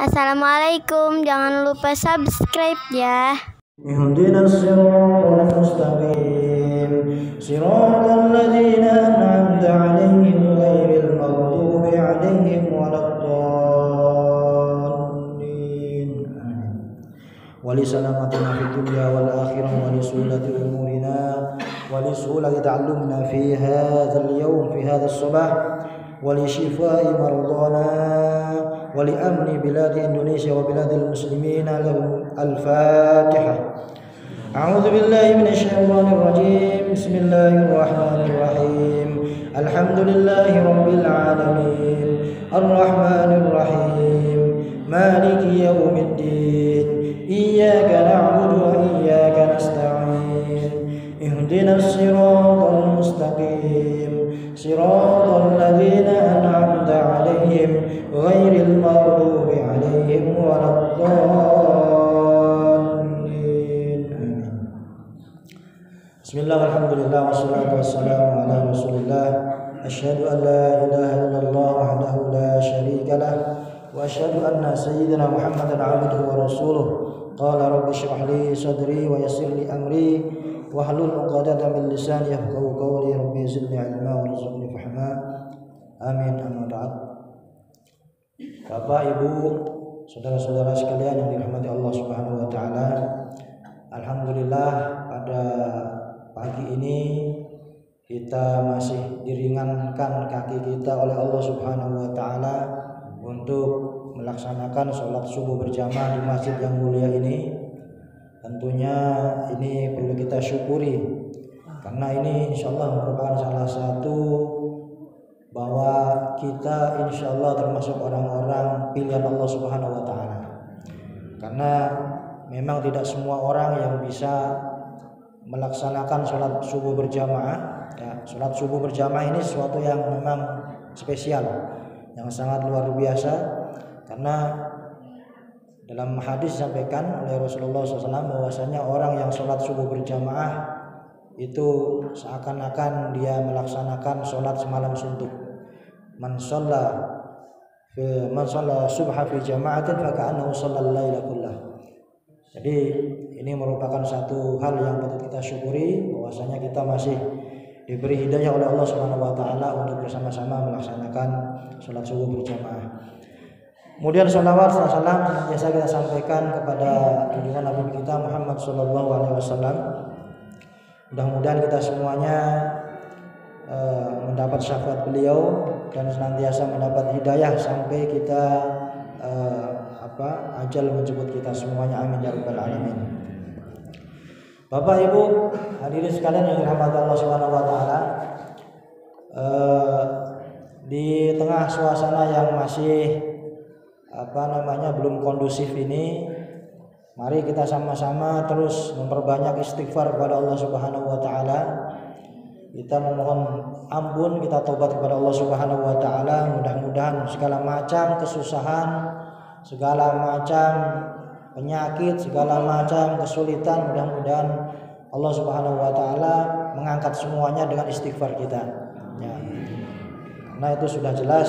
Assalamualaikum, jangan lupa subscribe ya. Ihdinas siratal mustaqim siratal ladzina an'amta 'alaihim ghairil maghdubi 'alaihim waladdallin. Wa li salamatina fid dunya wal akhirah wa li sulati umurina wa li sulati ta'allumina fi hadzal yawm fi hadzal sabah wa li shifaa'i mardana wa li amni biladi Indonesia wa biladil muslimin. Al-Fatihah. A'udzu billahi minasy syaithanir rajim. Bismillahirrahmanirrahim. Alhamdulillahi rabbil alamin. Arrahmanir rahim. Maliki yaumiddin. Iyyaka na'budu wa iyyaka nasta'in. Ihdinas siratal mustaqim. Siratal ladzina an'amta 'alaihim ghairil maghdubi 'alaihim waladdallin. Bismillah, alhamdulillah, wassalatu wassalamu ala rasulillah. Asyhadu an la ilaha illallah wahdahu la syarika lah wa asyhadu anna sayyidina Muhammadan 'abduhu wa rasuluh. Qala rabbi shrah li sadri wa yassir li amri wahlul 'uqdatam min lisani yafqahu qawli. Rabbi zidni 'ilma warzuqni fahma. Amin. Amma ba'd. Bapak, Ibu, saudara-saudara sekalian yang dirahmati Allah Subhanahu wa taala. Alhamdulillah, pada pagi ini kita masih diringankan kaki kita oleh Allah Subhanahu wa taala untuk melaksanakan sholat subuh berjamaah di masjid yang mulia ini. Tentunya ini perlu kita syukuri, karena ini insyaallah merupakan salah satu bahwa kita insyaallah termasuk orang-orang pilihan Allah Subhanahu wa taala. Karena memang tidak semua orang yang bisa melaksanakan sholat subuh berjamaah. Ya, sholat subuh berjamaah ini sesuatu yang memang spesial, yang sangat luar biasa. Karena dalam hadis disampaikan oleh Rasulullah SAW bahwasanya orang yang sholat subuh berjamaah itu seakan-akan dia melaksanakan sholat semalam suntuk. Man shalla subha fi jama'atin fa ka'annahu shallal laila kullah. Jadi ini merupakan satu hal yang patut kita syukuri, bahwasanya kita masih diberi hidayah oleh Allah Subhanahu wa taala untuk bersama-sama melaksanakan salat subuh berjamaah. Kemudian shalawat dan salam biasa kita sampaikan kepada junjungan Nabi kita Muhammad sallallahu alaihi wasallam. Mudah-mudahan kita semuanya mendapat syafaat beliau dan senantiasa mendapat hidayah sampai kita ajal menjemput kita semuanya. Amin ya rabbal alamin. Bapak, Ibu, hadirin sekalian yang dirahmati Allah Subhanahu wa taala, di tengah suasana yang masih belum kondusif ini, mari kita sama-sama terus memperbanyak istighfar kepada Allah Subhanahu wa taala. Kita memohon ampun, kita taubat kepada Allah Subhanahu wa taala. Mudah-mudahan segala macam kesusahan, segala macam penyakit, segala macam kesulitan, mudah-mudahan Allah Subhanahu wa taala mengangkat semuanya dengan istighfar kita. Ya. Karena itu sudah jelas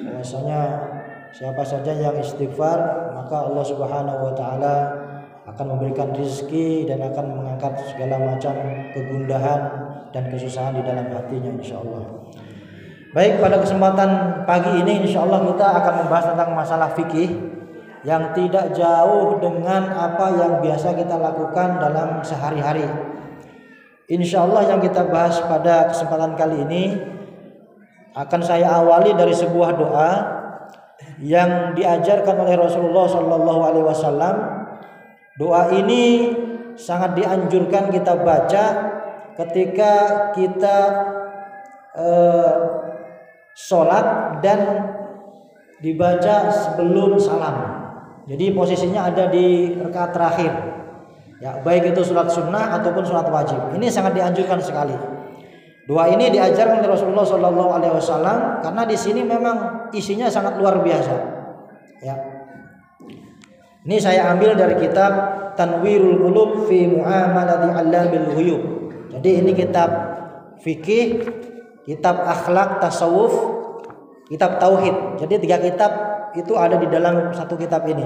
bahwasanya siapa saja yang istighfar, maka Allah Subhanahu wa taala akan memberikan rezeki dan akan mengangkat segala macam kegundahan dan kesusahan di dalam hatinya insyaallah. Baik, pada kesempatan pagi ini insyaallah kita akan membahas tentang masalah fikih yang tidak jauh dengan apa yang biasa kita lakukan dalam sehari-hari. Insyaallah yang kita bahas pada kesempatan kali ini akan saya awali dari sebuah doa yang diajarkan oleh Rasulullah sallallahu alaihi wasallam. Doa ini sangat dianjurkan kita baca ketika kita sholat dan dibaca sebelum salam. Jadi posisinya ada di rakaat terakhir. Ya, baik itu sholat sunnah ataupun sholat wajib. Ini sangat dianjurkan sekali. Doa ini diajarkan oleh Rasulullah Sallallahu Alaihi Wasallam karena di sini memang isinya sangat luar biasa. Ya. Ini saya ambil dari kitab Tanwirul Qulub fi Mu'amalati 'Allamil Ghuyub. Jadi ini kitab fikih, kitab akhlak tasawuf, kitab tauhid. Jadi 3 kitab itu ada di dalam satu kitab ini.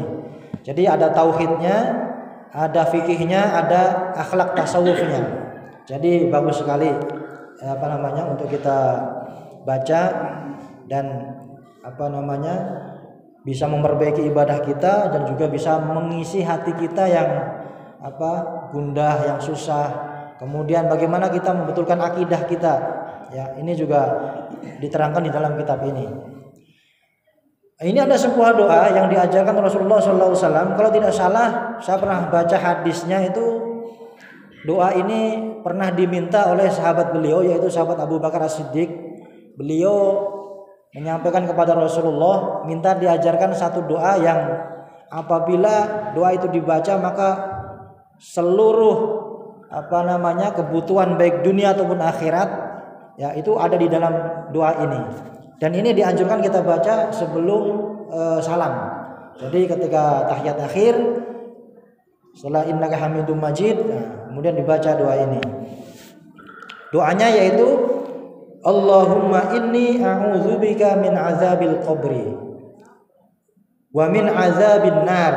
Jadi ada tauhidnya, ada fikihnya, ada akhlak tasawufnya. Jadi bagus sekali untuk kita baca dan bisa memperbaiki ibadah kita dan juga bisa mengisi hati kita yang gundah, yang susah. Kemudian bagaimana kita membetulkan akidah kita. Ya, ini juga diterangkan di dalam kitab ini. Ini ada sebuah doa yang diajarkan Rasulullah SAW. Kalau tidak salah, saya pernah baca hadisnya itu. Doa ini pernah diminta oleh sahabat beliau, yaitu sahabat Abu Bakar As-Siddiq. Beliau menyampaikan kepada Rasulullah, minta diajarkan satu doa yang apabila doa itu dibaca maka seluruh kebutuhan baik dunia ataupun akhirat ya itu ada di dalam doa ini. Dan ini dianjurkan kita baca sebelum salam. Jadi ketika tahiyat akhir setelah innaka hamidum majid, kemudian dibaca doa ini. Doanya yaitu Allahumma inni a'udzubika min azabil qabri wa min azabin nar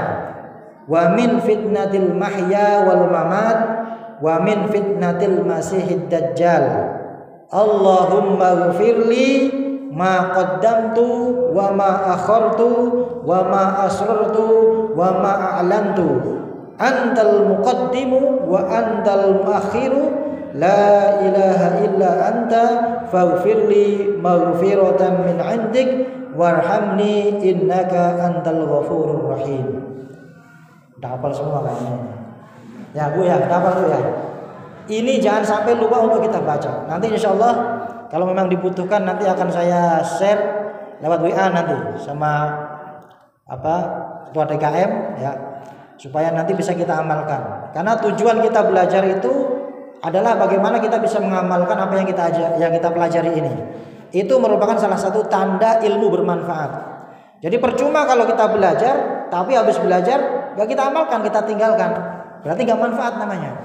wa min fitnatil mahya wal mamat wa min fitnatil masihid dajjal. Allahumma ghfirli ma qaddamtu wa ma akhartu wa ma asrartu wa ma a'lantu antal muqaddimu wa antal muakhiru la ilaha illa anta faghfirli maghfiratan min 'indik warhamni innaka antal ghafurur rahim. Udah hafal semua kayaknya. Ya Bu ya, hafal tuh ya. Ini jangan sampai lupa untuk kita baca. Nanti insya Allah kalau memang dibutuhkan nanti akan saya share lewat WA nanti sama ketua DKM ya, supaya nanti bisa kita amalkan. Karena tujuan kita belajar itu adalah bagaimana kita bisa mengamalkan apa yang kita pelajari ini. Itu merupakan salah satu tanda ilmu bermanfaat. Jadi percuma kalau kita belajar, tapi habis belajar gak kita amalkan, kita tinggalkan. Berarti gak manfaat namanya.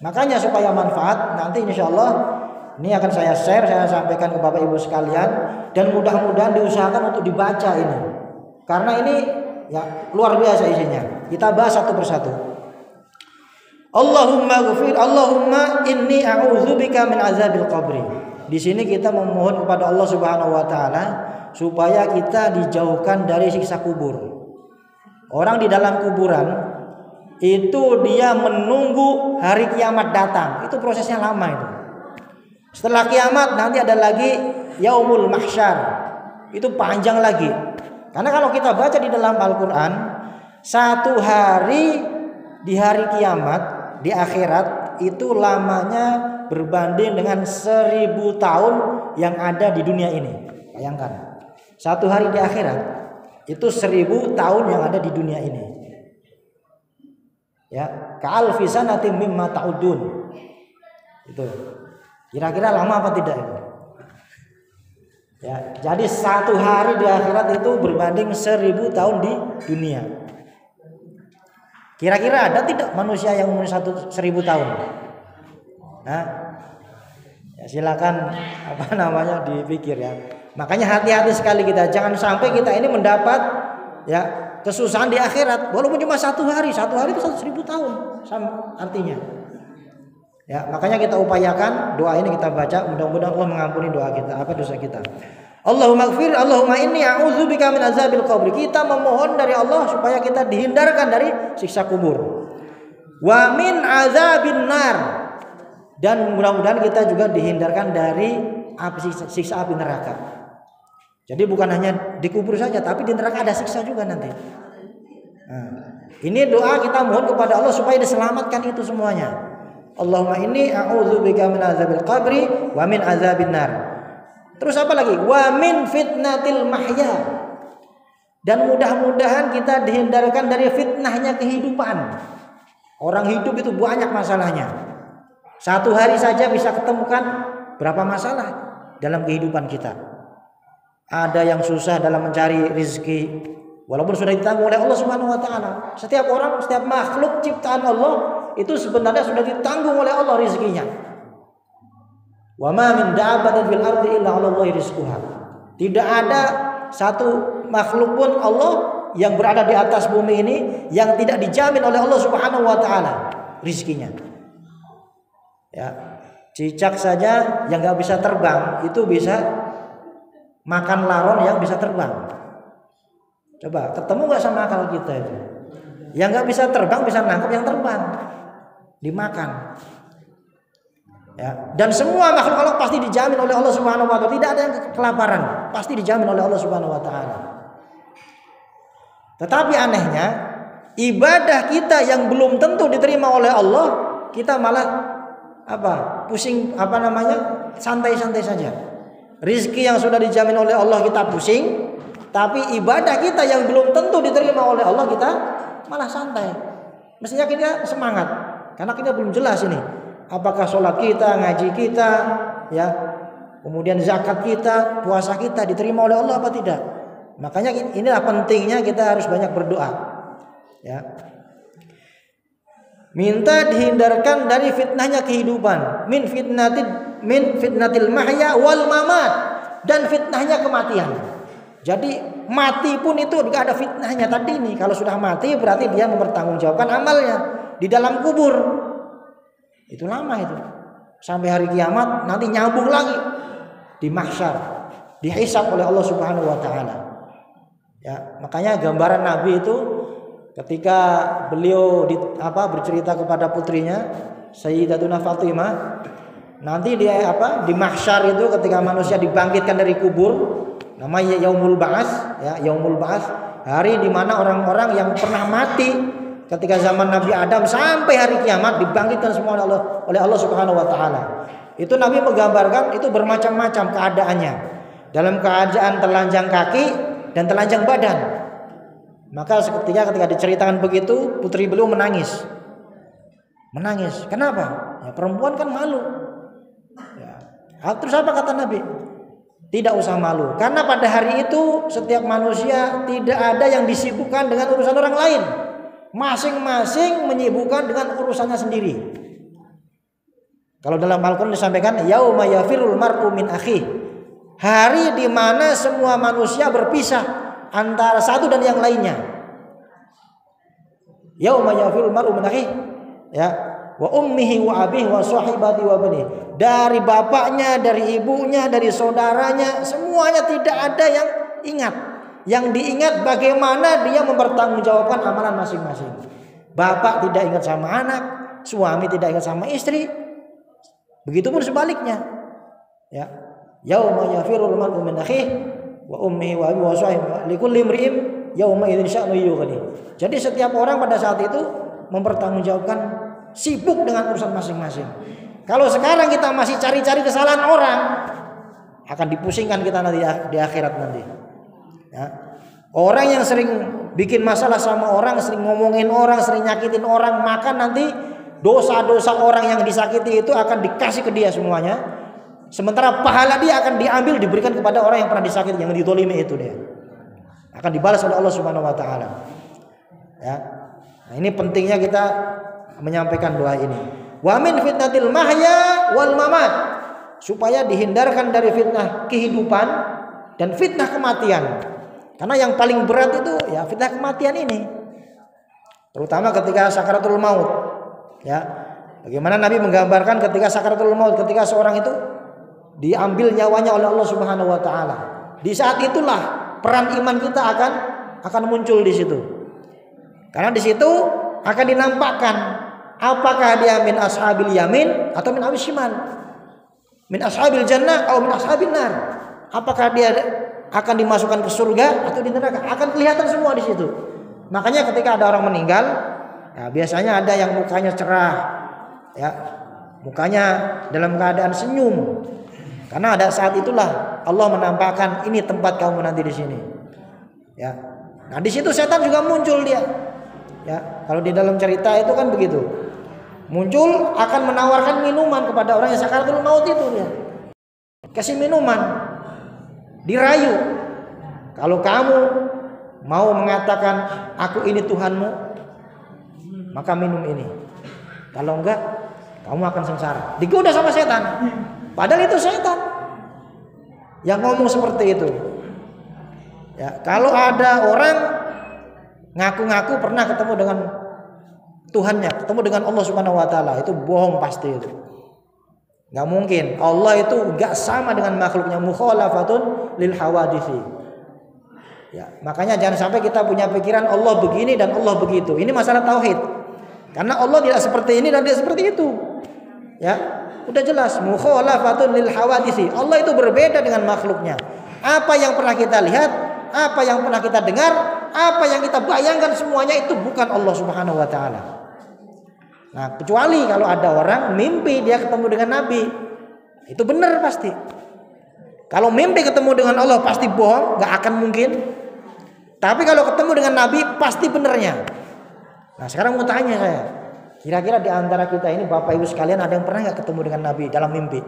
Makanya supaya manfaat nanti insya Allah ini akan saya share, saya sampaikan ke Bapak Ibu sekalian. Dan mudah-mudahan diusahakan untuk dibaca ini. Karena ini ya luar biasa isinya. Kita bahas satu persatu. Allahumma inni a'udzubika min azabil qabri. Di sini kita memohon kepada Allah Subhanahu wa taala supaya kita dijauhkan dari siksa kubur. Orang di dalam kuburan itu dia menunggu hari kiamat datang. Itu prosesnya lama itu. Setelah kiamat nanti ada lagi yaumul mahsyar. Itu panjang lagi. Karena kalau kita baca di dalam Al-Qur'an, satu hari di hari kiamat, di akhirat itu lamanya berbanding dengan 1000 tahun yang ada di dunia ini. Bayangkan. Satu hari di akhirat itu 1000 tahun yang ada di dunia ini. Ya, ka'alfi sanatin mimma ta'udun. Itu. Kira-kira lama apa tidak itu? Ya, jadi satu hari di akhirat itu berbanding 1000 tahun di dunia. Kira-kira ada tidak manusia yang umur 1000 tahun? Nah, ya silakan dipikir ya. Makanya hati-hati sekali kita, jangan sampai kita ini mendapat ya kesusahan di akhirat walaupun cuma satu hari itu 1000 tahun sama artinya. Ya, makanya kita upayakan doa ini kita baca, mudah-mudahan Allah mengampuni dosa kita. Allahumma inni a'udzubika min azabil qabri. Kita memohon dari Allah supaya kita dihindarkan dari siksa kubur. Wa min azabin nar. Dan mudah-mudahan kita juga dihindarkan dari siksa api neraka. Jadi bukan hanya dikubur saja, tapi di neraka ada siksa juga nanti. Nah, ini doa kita mohon kepada Allah supaya diselamatkan itu semuanya. Allahumma inni a'udzubika min azabil qabri wa min azabin nar. Terus apa lagi? Wa min fitnatil mahya. Dan mudah-mudahan kita dihindarkan dari fitnahnya kehidupan. Orang hidup itu banyak masalahnya. Satu hari saja bisa ketemukan berapa masalah dalam kehidupan kita. Ada yang susah dalam mencari rezeki, walaupun sudah ditanggung oleh Allah Subhanahu wa taala. Setiap orang, setiap makhluk ciptaan Allah itu sebenarnya sudah ditanggung oleh Allah rezekinya. Wa ma min dabbatin fil ardi illa 'ala Allahi rizquha. Tidak ada satu makhluk pun Allah yang berada di atas bumi ini yang tidak dijamin oleh Allah Subhanahu wa taala rizkinya. Ya, cicak saja yang nggak bisa terbang itu bisa makan laron yang bisa terbang. Coba ketemu nggak sama akal kita itu? Yang nggak bisa terbang bisa nangkep yang terbang, dimakan. Ya, dan semua makhluk Allah pasti dijamin oleh Allah Subhanahu wa taala, tidak ada yang kelaparan, pasti dijamin oleh Allah Subhanahu wa taala. Tetapi anehnya, ibadah kita yang belum tentu diterima oleh Allah, kita malah pusing santai-santai saja. Rizki yang sudah dijamin oleh Allah kita pusing, tapi ibadah kita yang belum tentu diterima oleh Allah kita malah santai. Mestinya kita semangat karena kita belum jelas ini apakah sholat kita, ngaji kita, ya, kemudian zakat kita, puasa kita diterima oleh Allah apa tidak. Makanya inilah pentingnya kita harus banyak berdoa, ya. Minta dihindarkan dari fitnahnya kehidupan, min fitnatil mahya wal mamat, dan fitnahnya kematian. Jadi mati pun itu juga ada fitnahnya tadi nih. Kalau sudah mati berarti dia mempertanggungjawabkan amalnya di dalam kubur. Itu lama itu. Sampai hari kiamat nanti nyambung lagi di mahsyar, dihisab oleh Allah Subhanahu wa taala. Ya, makanya gambaran Nabi itu ketika beliau bercerita kepada putrinya Sayyidatuna Fatimah, nanti dia di mahsyar itu ketika manusia dibangkitkan dari kubur, namanya Yaumul Ba'ats, ya, Yaumul Ba'ats, hari di mana orang-orang yang pernah mati ketika zaman Nabi Adam sampai hari kiamat dibangkitkan semua oleh Allah Subhanahu wa taala. Itu Nabi menggambarkan itu bermacam-macam keadaannya. Dalam keadaan telanjang kaki dan telanjang badan. Maka ketika diceritakan begitu, putri beliau menangis. Menangis. Kenapa? Ya, perempuan kan malu. Ya. Terus apa kata Nabi? Tidak usah malu. Karena pada hari itu setiap manusia tidak ada yang disibukkan dengan urusan orang lain. Masing-masing menyibukkan dengan urusannya sendiri. Kalau dalam Al-Quran disampaikan yauma yafirul mar'u min akhi, hari di mana semua manusia berpisah antara satu dan yang lainnya. Yauma yafirul mar'u min akhi, ya, wa ummihi wa abihi wa sahibati wa bani, dari bapaknya, dari ibunya, dari saudaranya, semuanya tidak ada yang ingat. Yang diingat bagaimana dia mempertanggungjawabkan amalan masing-masing. Bapak tidak ingat sama anak, suami tidak ingat sama istri. Begitupun sebaliknya. Ya. Yauma yafirul mar'u min akhihi wa ummihi wa abihi wa sahbihi likulli imri'in yauma idzin sya'nu yughni. Jadi setiap orang pada saat itu mempertanggungjawabkan, sibuk dengan urusan masing-masing. Kalau sekarang kita masih cari-cari kesalahan orang, akan dipusingkan kita nanti di akhirat nanti. Ya. Orang yang sering bikin masalah sama orang, sering ngomongin orang, sering nyakitin orang, maka nanti dosa-dosa orang yang disakiti itu akan dikasih ke dia semuanya. Sementara pahala dia akan diambil, diberikan kepada orang yang pernah disakiti, yang didolimi itu dia. Akan dibalas oleh Allah Subhanahu wa taala. Ya. Nah, ini pentingnya kita menyampaikan doa ini. Wa min fitnatil mahya wal mamat, supaya dihindarkan dari fitnah kehidupan dan fitnah kematian. Karena yang paling berat itu ya fitnah kematian ini. Terutama ketika sakaratul maut. Ya. Bagaimana Nabi menggambarkan ketika sakaratul maut, ketika seorang itu diambil nyawanya oleh Allah Subhanahu wa taala. Di saat itulah peran iman kita akan muncul di situ. Karena di situ akan dinampakkan apakah dia min ashabil yamin atau min ashabil shimal. Min ashabil jannah atau min ashabil nar. Apakah dia akan dimasukkan ke surga atau di neraka, akan kelihatan semua di situ. Makanya ketika ada orang meninggal, ya biasanya ada yang mukanya cerah, ya, mukanya dalam keadaan senyum, karena ada saat itulah Allah menampakkan ini tempat kamu nanti di sini. Ya, nah di situ setan juga muncul dia. Ya, kalau di dalam cerita itu kan begitu, muncul akan menawarkan minuman kepada orang yang sakaratul maut itu dia, kasih minuman. Dirayu, kalau kamu mau mengatakan aku ini Tuhanmu, maka minum ini. Kalau enggak, kamu akan sengsara. Digoda sama setan. Padahal itu setan yang ngomong seperti itu. Ya, kalau ada orang ngaku-ngaku pernah ketemu dengan Tuhannya, ketemu dengan Allah Subhanahu wa taala, itu bohong pasti itu. Enggak mungkin. Allah itu enggak sama dengan makhluknya, mukhalafatun lil hawaditsi. Ya, makanya jangan sampai kita punya pikiran Allah begini dan Allah begitu. Ini masalah tauhid. Karena Allah tidak seperti ini dan tidak seperti itu. Ya, udah jelas mukhalafatun lil hawaditsi. Allah itu berbeda dengan makhluknya. Apa yang pernah kita lihat, apa yang pernah kita dengar, apa yang kita bayangkan, semuanya itu bukan Allah Subhanahu wa taala. Nah, kecuali kalau ada orang mimpi dia ketemu dengan Nabi, itu benar pasti. Kalau mimpi ketemu dengan Allah pasti bohong, nggak akan mungkin. Tapi kalau ketemu dengan Nabi pasti benernya. Nah, sekarang mau tanya saya, kira-kira di antara kita ini Bapak Ibu sekalian ada yang pernah nggak ketemu dengan Nabi dalam mimpi?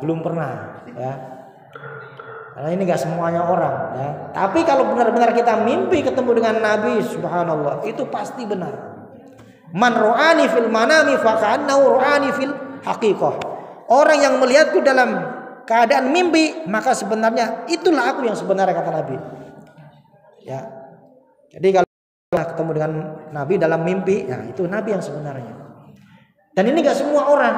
Belum pernah, ya. Karena ini gak semuanya orang, ya. Tapi kalau benar-benar kita mimpi ketemu dengan Nabi, subhanallah, itu pasti benar. Man ru'ani fil manami faka'annahu ru'ani fil haqiqah. Orang yang melihatku dalam keadaan mimpi, maka sebenarnya itulah aku yang sebenarnya, kata Nabi. Ya. Jadi kalau ketemu dengan Nabi dalam mimpi, ya itu Nabi yang sebenarnya. Dan ini gak semua orang.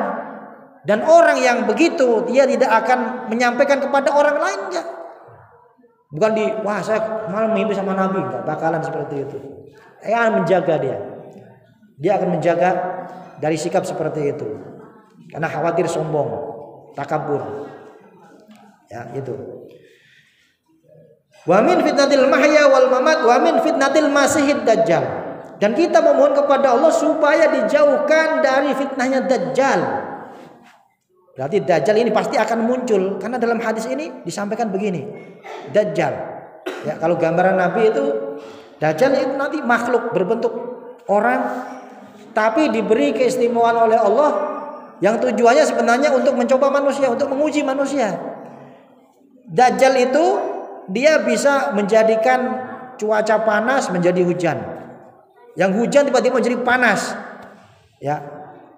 Dan orang yang begitu dia tidak akan menyampaikan kepada orang lain, enggak. Bukan wah saya malam mimpi sama Nabi, enggak bakalan seperti itu. Dia akan menjaga dia. Dia akan menjaga dari sikap seperti itu. Karena khawatir sombong, takabur. Ya, itu. Wa min fitnatil mahya wal mamat wa min fitnatil masihid dajjal. Dan kita memohon kepada Allah supaya dijauhkan dari fitnahnya Dajjal. Berarti Dajjal ini pasti akan muncul, karena dalam hadis ini disampaikan begini. Dajjal. Ya, kalau gambaran Nabi itu Dajjal itu nanti makhluk berbentuk orang tapi diberi keistimewaan oleh Allah yang tujuannya sebenarnya untuk mencoba manusia, untuk menguji manusia. Dajjal itu dia bisa menjadikan cuaca panas menjadi hujan. Yang hujan tiba-tiba menjadi panas. Ya.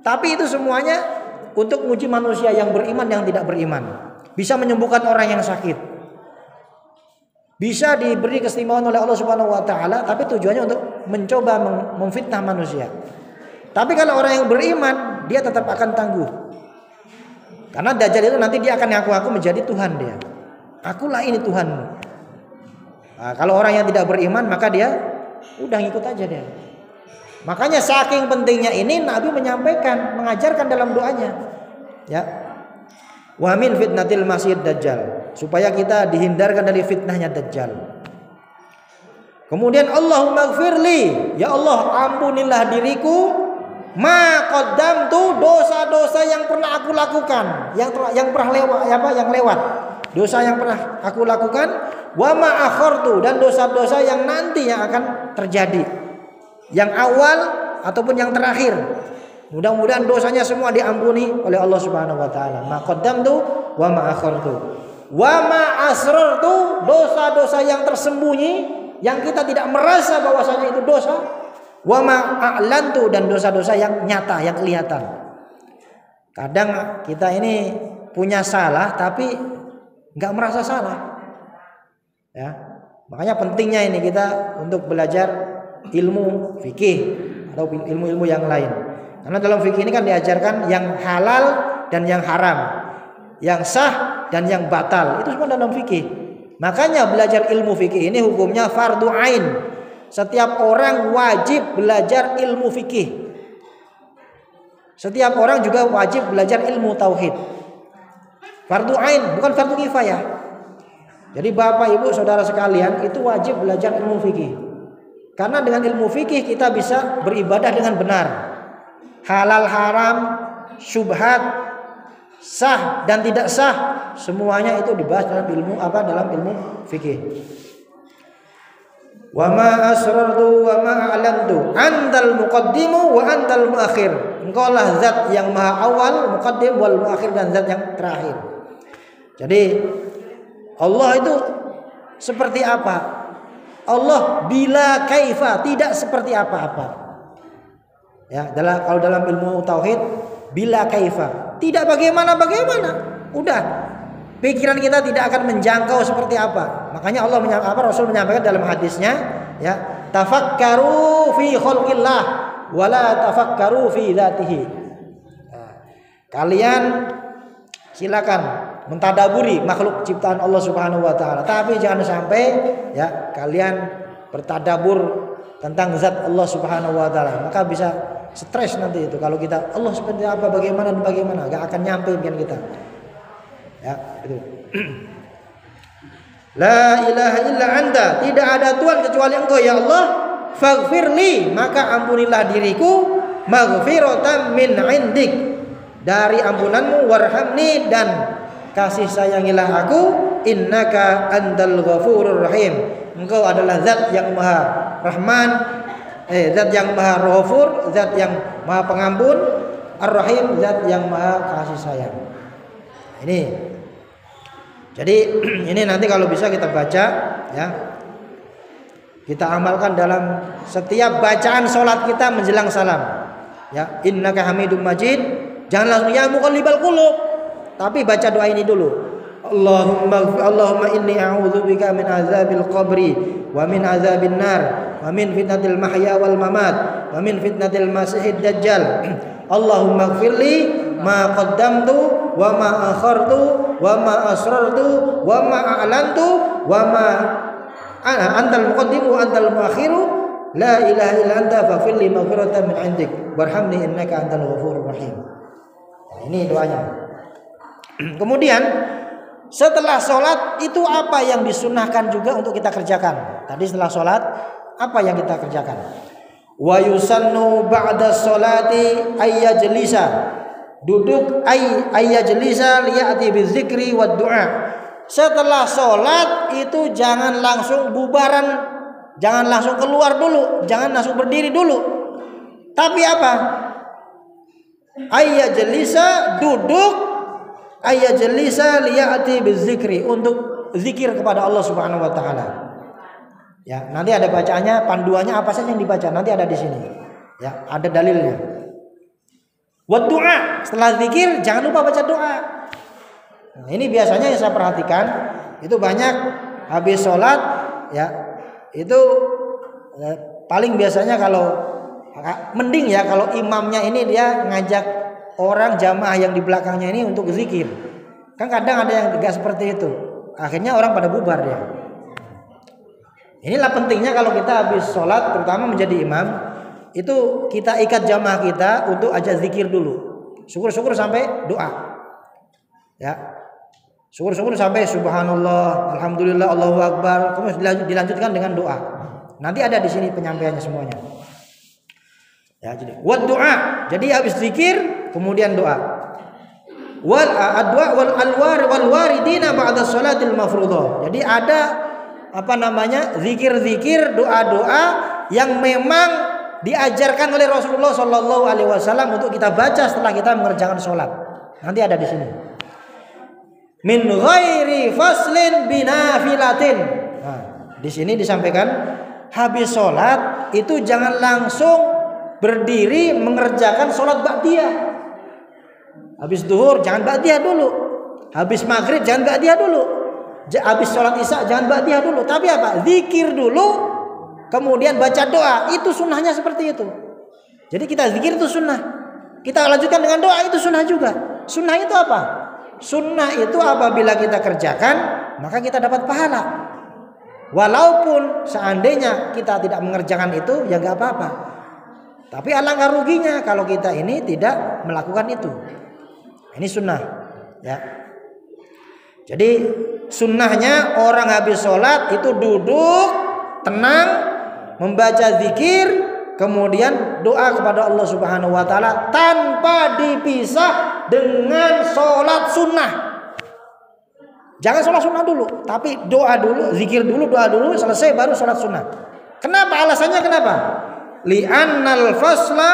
Tapi itu semuanya untuk menguji manusia yang beriman, yang tidak beriman. Bisa menyembuhkan orang yang sakit. Bisa diberi keistimewaan oleh Allah Subhanahu wa taala, tapi tujuannya untuk mencoba memfitnah manusia. Tapi kalau orang yang beriman, dia tetap akan tangguh. Karena Dajjal itu nanti dia akan ngaku-ngaku menjadi Tuhan dia. Akulah ini Tuhanmu. Nah, kalau orang yang tidak beriman, maka dia udah ngikut aja dia. Makanya saking pentingnya ini Nabi menyampaikan, mengajarkan dalam doanya. Ya. Wa min fitnatil masihid dajjal, supaya kita dihindarkan dari fitnahnya Dajjal. Kemudian Allahumma gfirli, ya Allah ampunilah diriku ma qaddamtu, dosa-dosa yang pernah aku lakukan, yang pernah lewat, yang lewat. Dosa yang pernah aku lakukan, wa ma akhartu, dan dosa-dosa yang nanti yang akan terjadi. Yang awal ataupun yang terakhir. Mudah-mudahan dosanya semua diampuni oleh Allah Subhanahu wa taala. Ma qaddamtu wa ma akhartu. Wa ma asrartu, dosa-dosa yang tersembunyi yang kita tidak merasa bahwasanya itu dosa. Wa ma a'lantu, dan dosa-dosa yang nyata, yang kelihatan. Kadang kita ini punya salah tapi enggak merasa salah. Ya. Makanya pentingnya ini kita untuk belajar ilmu fikih atau ilmu-ilmu yang lain. Karena dalam fikih ini kan diajarkan yang halal dan yang haram, yang sah dan yang batal. Itu semua dalam fikih. Makanya belajar ilmu fikih ini hukumnya fardu ain. Setiap orang wajib belajar ilmu fikih. Setiap orang juga wajib belajar ilmu tauhid. Fardu ain, bukan fardu kifayah. Jadi Bapak Ibu Saudara sekalian itu wajib belajar ilmu fikih. Karena dengan ilmu fikih kita bisa beribadah dengan benar. Halal haram, syubhat, sah dan tidak sah, semuanya itu dibahas dalam ilmu dalam ilmu fikih. Wa ma asrartu wa ma a'lantu, antal muqaddimu wa antal muakhir. Engkaulah zat yang maha awal, muqaddim wal muakhir, dan zat yang terakhir. Jadi Allah itu seperti apa? Allah bila kaifa, tidak seperti apa-apa. Ya, kalau dalam ilmu tauhid bila kaifa, tidak bagaimana. Udah. Pikiran kita tidak akan menjangkau seperti apa. Makanya Rasul menyampaikan dalam hadisnya, ya, tafakkaru fi khalqillah wala tafakkaru fi dzatihi. Kalian silakan mentadaburi makhluk ciptaan Allah Subhanahu wa taala, tapi jangan sampai ya kalian bertadabur tentang zat Allah Subhanahu wa taala. Maka bisa stres nanti itu kalau kita Allah seperti apa, bagaimana gak akan nyampe pikiran kita. Ya, itu. La ilaha illa anta, tidak ada Tuhan kecuali Engkau ya Allah. Faghfirli, maka ampunilah diriku, maghfiratan min indik, dari ampunanmu, warhamni, dan kasih sayangilah aku, innaka antal ghafurur rahim, Engkau adalah zat yang maha rahman, zat yang maha ghafur, zat yang maha pengampun, ar-rahim, zat yang maha kasih sayang. Ini jadi ini nanti kalau bisa kita baca, ya, kita amalkan dalam setiap bacaan sholat kita menjelang salam. Ya, innaka hamidum majid. Jangan langsung ya muqallibal qulub, tapi baca doa ini dulu. Allahumma inni a'udzubika min azabil qabri wa min azabin nar wa min fitnatil mahya wal mamat wa min fitnatil masiihid dajjal. Allahumma ighfirli ma qaddamtu wa ma akhartu wa ma asrartu wa ma a'lantu wa ma antal muqaddimu wa antal muakhiru, la ilaha illa anta faghfirli maghfiratan min 'indik warhamni innaka antal ghafurur rahim. Ini doanya. Kemudian setelah sholat itu apa yang disunahkan juga untuk kita kerjakan? Tadi setelah sholat apa yang kita kerjakan? Wa yusannu ba'da sholati ayyajlisa, duduk ayyajlisa liya'ti bizikri wad du'a. Setelah sholat itu jangan langsung bubaran, jangan langsung keluar dulu, jangan langsung berdiri dulu. Tapi apa? Ayyajlisa, duduk, ayyajlisa liya'ti bizikri, untuk zikir kepada Allah Subhanahu wa taala. Ya, nanti ada bacaannya, panduannya apa saja yang dibaca, nanti ada di sini. Ya, ada dalilnya. Wa du'a, setelah zikir jangan lupa baca doa. Nah, ini biasanya yang saya perhatikan itu banyak habis sholat, ya, itu paling biasanya kalau mending ya kalau imamnya ini dia ngajak orang jamaah yang di belakangnya ini untuk zikir. Kan kadang ada yang tidak seperti itu, akhirnya orang pada bubar dia. Inilah pentingnya kalau kita habis sholat, terutama menjadi imam, itu kita ikat jamaah kita untuk ajak zikir dulu. Syukur-syukur sampai doa. Ya. Syukur-syukur sampai subhanallah, alhamdulillah, Allahu akbar, kemudian dilanjutkan dengan doa. Nanti ada di sini penyampaiannya semuanya. Ya, jadi wad doa. Jadi habis zikir kemudian doa. Wal adwa wal alwar wal waridina ba'da sholatil mafruḍah. Jadi ada zikir-zikir, doa-doa yang memang diajarkan oleh Rasulullah Shallallahu Alaihi Wasallam untuk kita baca setelah kita mengerjakan sholat. Nanti ada di sini. Min ghairi faslin binafilatin. Nah, di sini disampaikan habis sholat itu jangan langsung berdiri mengerjakan sholat ba'diyah. Habis duhur jangan ba'diyah dulu. Habis maghrib jangan ba'diyah dulu. Habis sholat isya jangan ba'diyah dulu, tapi apa? Zikir dulu, kemudian baca doa. Itu sunnahnya seperti itu. Jadi kita zikir itu sunnah, kita lanjutkan dengan doa, itu sunnah juga. Sunnah itu apa? Sunnah itu apabila kita kerjakan maka kita dapat pahala. Walaupun seandainya kita tidak mengerjakan itu ya gak apa-apa, tapi alangkah ruginya kalau kita ini tidak melakukan itu. Ini sunnah, ya. Jadi sunnahnya orang habis sholat itu duduk tenang, membaca zikir, kemudian doa kepada Allah Subhanahu wa taala tanpa dipisah dengan sholat sunnah. Jangan sholat sunnah dulu, tapi doa dulu, zikir dulu, doa dulu, selesai baru sholat sunnah. Kenapa? Alasannya kenapa? Li'annal fasla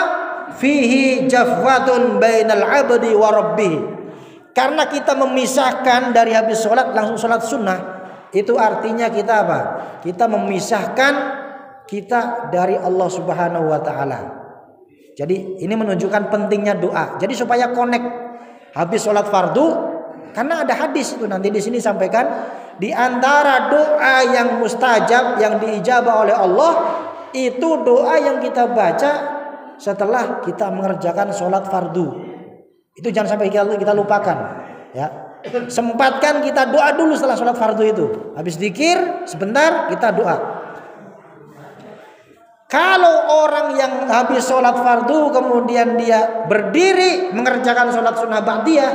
fihi jafwatun bainal abdi wa rabbih. Karena kita memisahkan dari habis sholat langsung sholat sunnah, itu artinya kita apa? Kita memisahkan kita dari Allah Subhanahu wa taala. Jadi ini menunjukkan pentingnya doa. Jadi supaya connect habis sholat fardu Karena ada hadis itu nanti di sini sampaikan, di antara doa yang mustajab yang diijabah oleh Allah itu doa yang kita baca setelah kita mengerjakan sholat fardu. Itu jangan sampai kita lupakan, ya. Sempatkan kita doa dulu setelah sholat fardu itu. Habis zikir sebentar kita doa. Kalau orang yang habis sholat fardu kemudian dia berdiri mengerjakan sholat sunnah ba'diyah,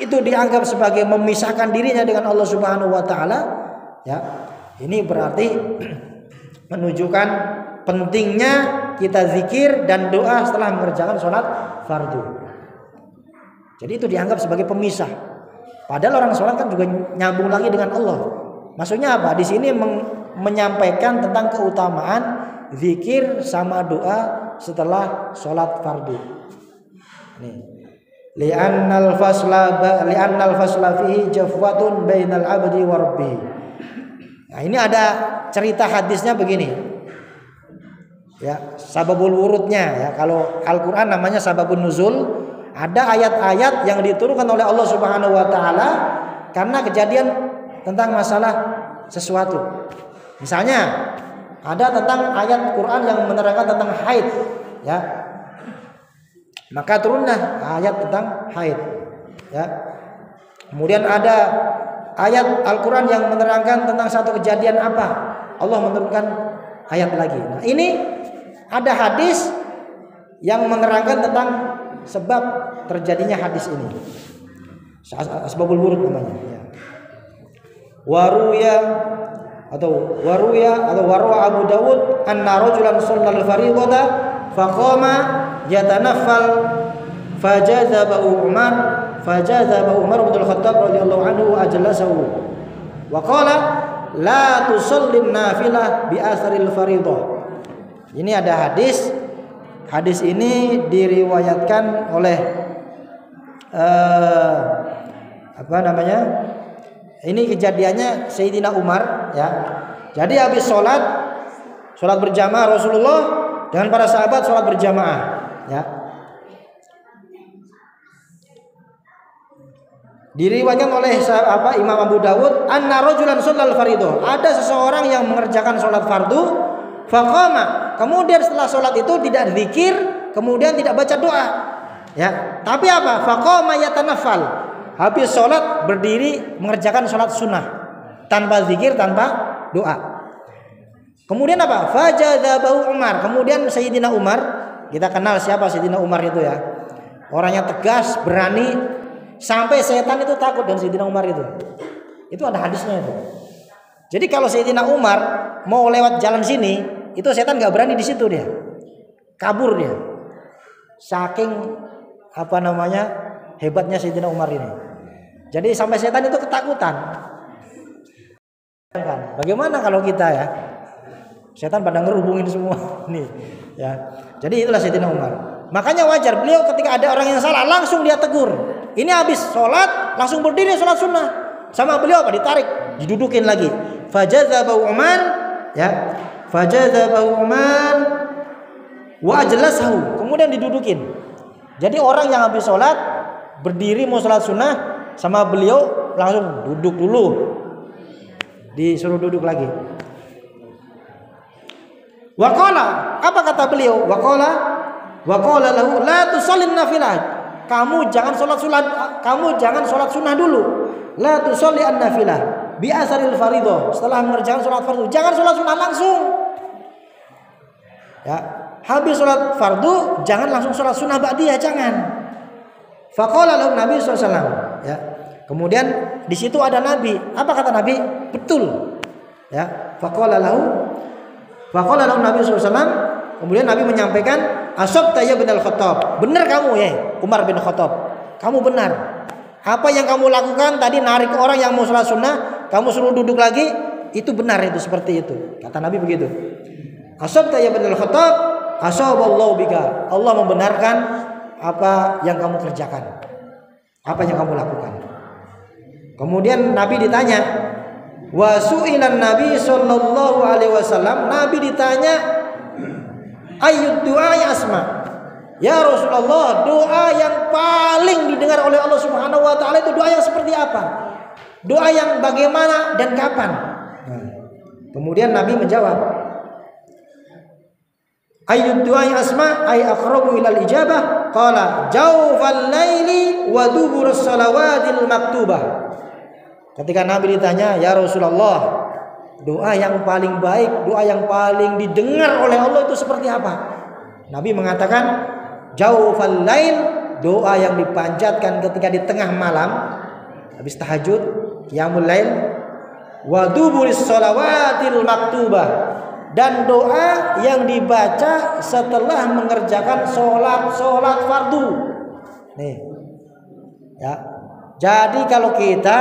itu dianggap sebagai memisahkan dirinya dengan Allah Subhanahu wa taala, ya. Ini berarti menunjukkan pentingnya kita zikir dan doa setelah mengerjakan sholat fardu. Jadi itu dianggap sebagai pemisah. Padahal orang sholat kan juga nyambung lagi dengan Allah. Maksudnya apa? Di sini menyampaikan tentang keutamaan zikir sama doa setelah sholat fardu. Nih. Li'annal fasla fihi jafwatun bainal abdi wa rabbih. Nah, ini ada cerita hadisnya begini. Ya, sababul wurudnya ya. Kalau Al-Qur'an namanya sababun nuzul, ada ayat-ayat yang diturunkan oleh Allah Subhanahu wa taala karena kejadian tentang masalah sesuatu. Misalnya, ada tentang ayat Quran yang menerangkan tentang haid, ya. Maka turunlah ayat tentang haid, ya. Kemudian ada ayat Al-Quran yang menerangkan tentang satu kejadian apa, Allah menurunkan ayat lagi. Nah, ini ada hadis yang menerangkan tentang sebab terjadinya hadis ini. Asbabul wurud namanya, ya. Waruya atau warwa Abu Dawud anna rajulan shallal fardhata faqama yatanaffal fajazabahu Umar bin Al-Khattab radhiyallahu anhu ajlasahu wa qala la tusallim nafilah bi asril fardhah. Ini ada hadis ini diriwayatkan oleh ini kejadiannya Sayyidina Umar, ya. Jadi habis sholat berjamaah Rasulullah dengan para sahabat sholat berjamaah, ya. Diriwayatkan oleh Imam Abu Dawud anna rajulan shallal fardhu, ada seseorang yang mengerjakan sholat fardu faqama, kemudian setelah sholat itu tidak zikir, kemudian tidak baca doa, ya. Tapi apa? Faqama yatanaffal, habis sholat berdiri mengerjakan sholat sunnah tanpa zikir, tanpa doa. Kemudian apa? Fajazabahu Umar, kemudian Sayyidina Umar, kita kenal siapa Sayyidina Umar itu, ya. Orangnya tegas, berani, sampai setan itu takut dengan Sayyidina Umar itu. Itu ada hadisnya itu. Jadi kalau Sayyidina Umar mau lewat jalan sini, itu setan nggak berani di situ, dia kabur dia. Saking hebatnya Sayyidina Umar ini. Jadi sampai setan itu ketakutan. Bagaimana kalau kita, ya? Setan pada ngerubungin semua nih, ya. Jadi itulah Sayyidina Umar. Makanya wajar beliau ketika ada orang yang salah langsung dia tegur. Ini habis sholat langsung berdiri sholat sunnah. Sama beliau apa? Ditarik, didudukin lagi. Fajazabahu Umar, ya. Fajazabahu Umar wa ajlasahu, kemudian didudukin. Jadi orang yang habis sholat berdiri mau sholat sunnah, sama beliau langsung duduk dulu, disuruh duduk lagi. Waqala, apa kata beliau? Waqala lahu la tusallin nafilah, kamu jangan sholat sunnah dulu. La tusalli an-nafilah bi asaril fardhah, setelah mengerjakan sholat fardu jangan sholat sunnah langsung, ya. Habis sholat fardu jangan langsung sholat sunnah ba'diyah, jangan. Faqala lahu Nabi SAW, ya. Kemudian di situ ada Nabi. Apa kata Nabi? Betul, ya. Faqala lahu Nabi SAW. Kemudian Nabi menyampaikan, asabta ya bin Al-Khattab, benar kamu, ya Umar bin Khattab, kamu benar. Apa yang kamu lakukan tadi, narik orang yang mau sholat sunnah, kamu suruh duduk lagi, itu benar, itu seperti itu. Kata Nabi begitu. Asabta ya bin Al-Khattab, asaballahu bika, Allah membenarkan apa yang kamu kerjakan, apa yang kamu lakukan. Kemudian Nabi ditanya, wa su'ilan Nabi sallallahu alaihi wasallam, Nabi ditanya ayyud du'a ya asma, "Ya Rasulullah, doa yang paling didengar oleh Allah Subhanahu wa taala itu doa yang seperti apa? Doa yang bagaimana dan kapan?" Nah, kemudian Nabi menjawab, "Ayyud du'ai asma ay aqrabu ilal ijabah?" Qala jawfal laili wa duburus salawatil maktubah. Ketika Nabi ditanya, "Ya Rasulullah, doa yang paling baik, doa yang paling didengar oleh Allah itu seperti apa?" Nabi mengatakan, "Jawfal lail," doa yang dipanjatkan ketika di tengah malam habis tahajud, qiyamul lail, "wa duburis shalawatil maktubah," dan doa yang dibaca setelah mengerjakan sholat fardu. Nih, ya. Jadi kalau kita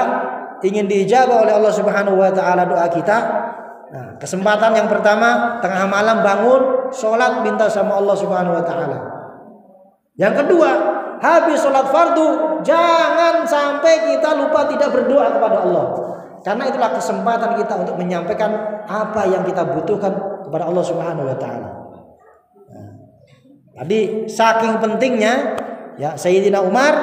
ingin diijabah oleh Allah Subhanahu wa taala doa kita, nah, kesempatan yang pertama tengah malam bangun, sholat, minta sama Allah Subhanahu wa taala. Yang kedua, habis sholat fardu jangan sampai kita lupa tidak berdoa kepada Allah. Karena itulah kesempatan kita untuk menyampaikan apa yang kita butuhkan kepada Allah Subhanahu wa taala. Nah, tadi saking pentingnya ya Sayyidina Umar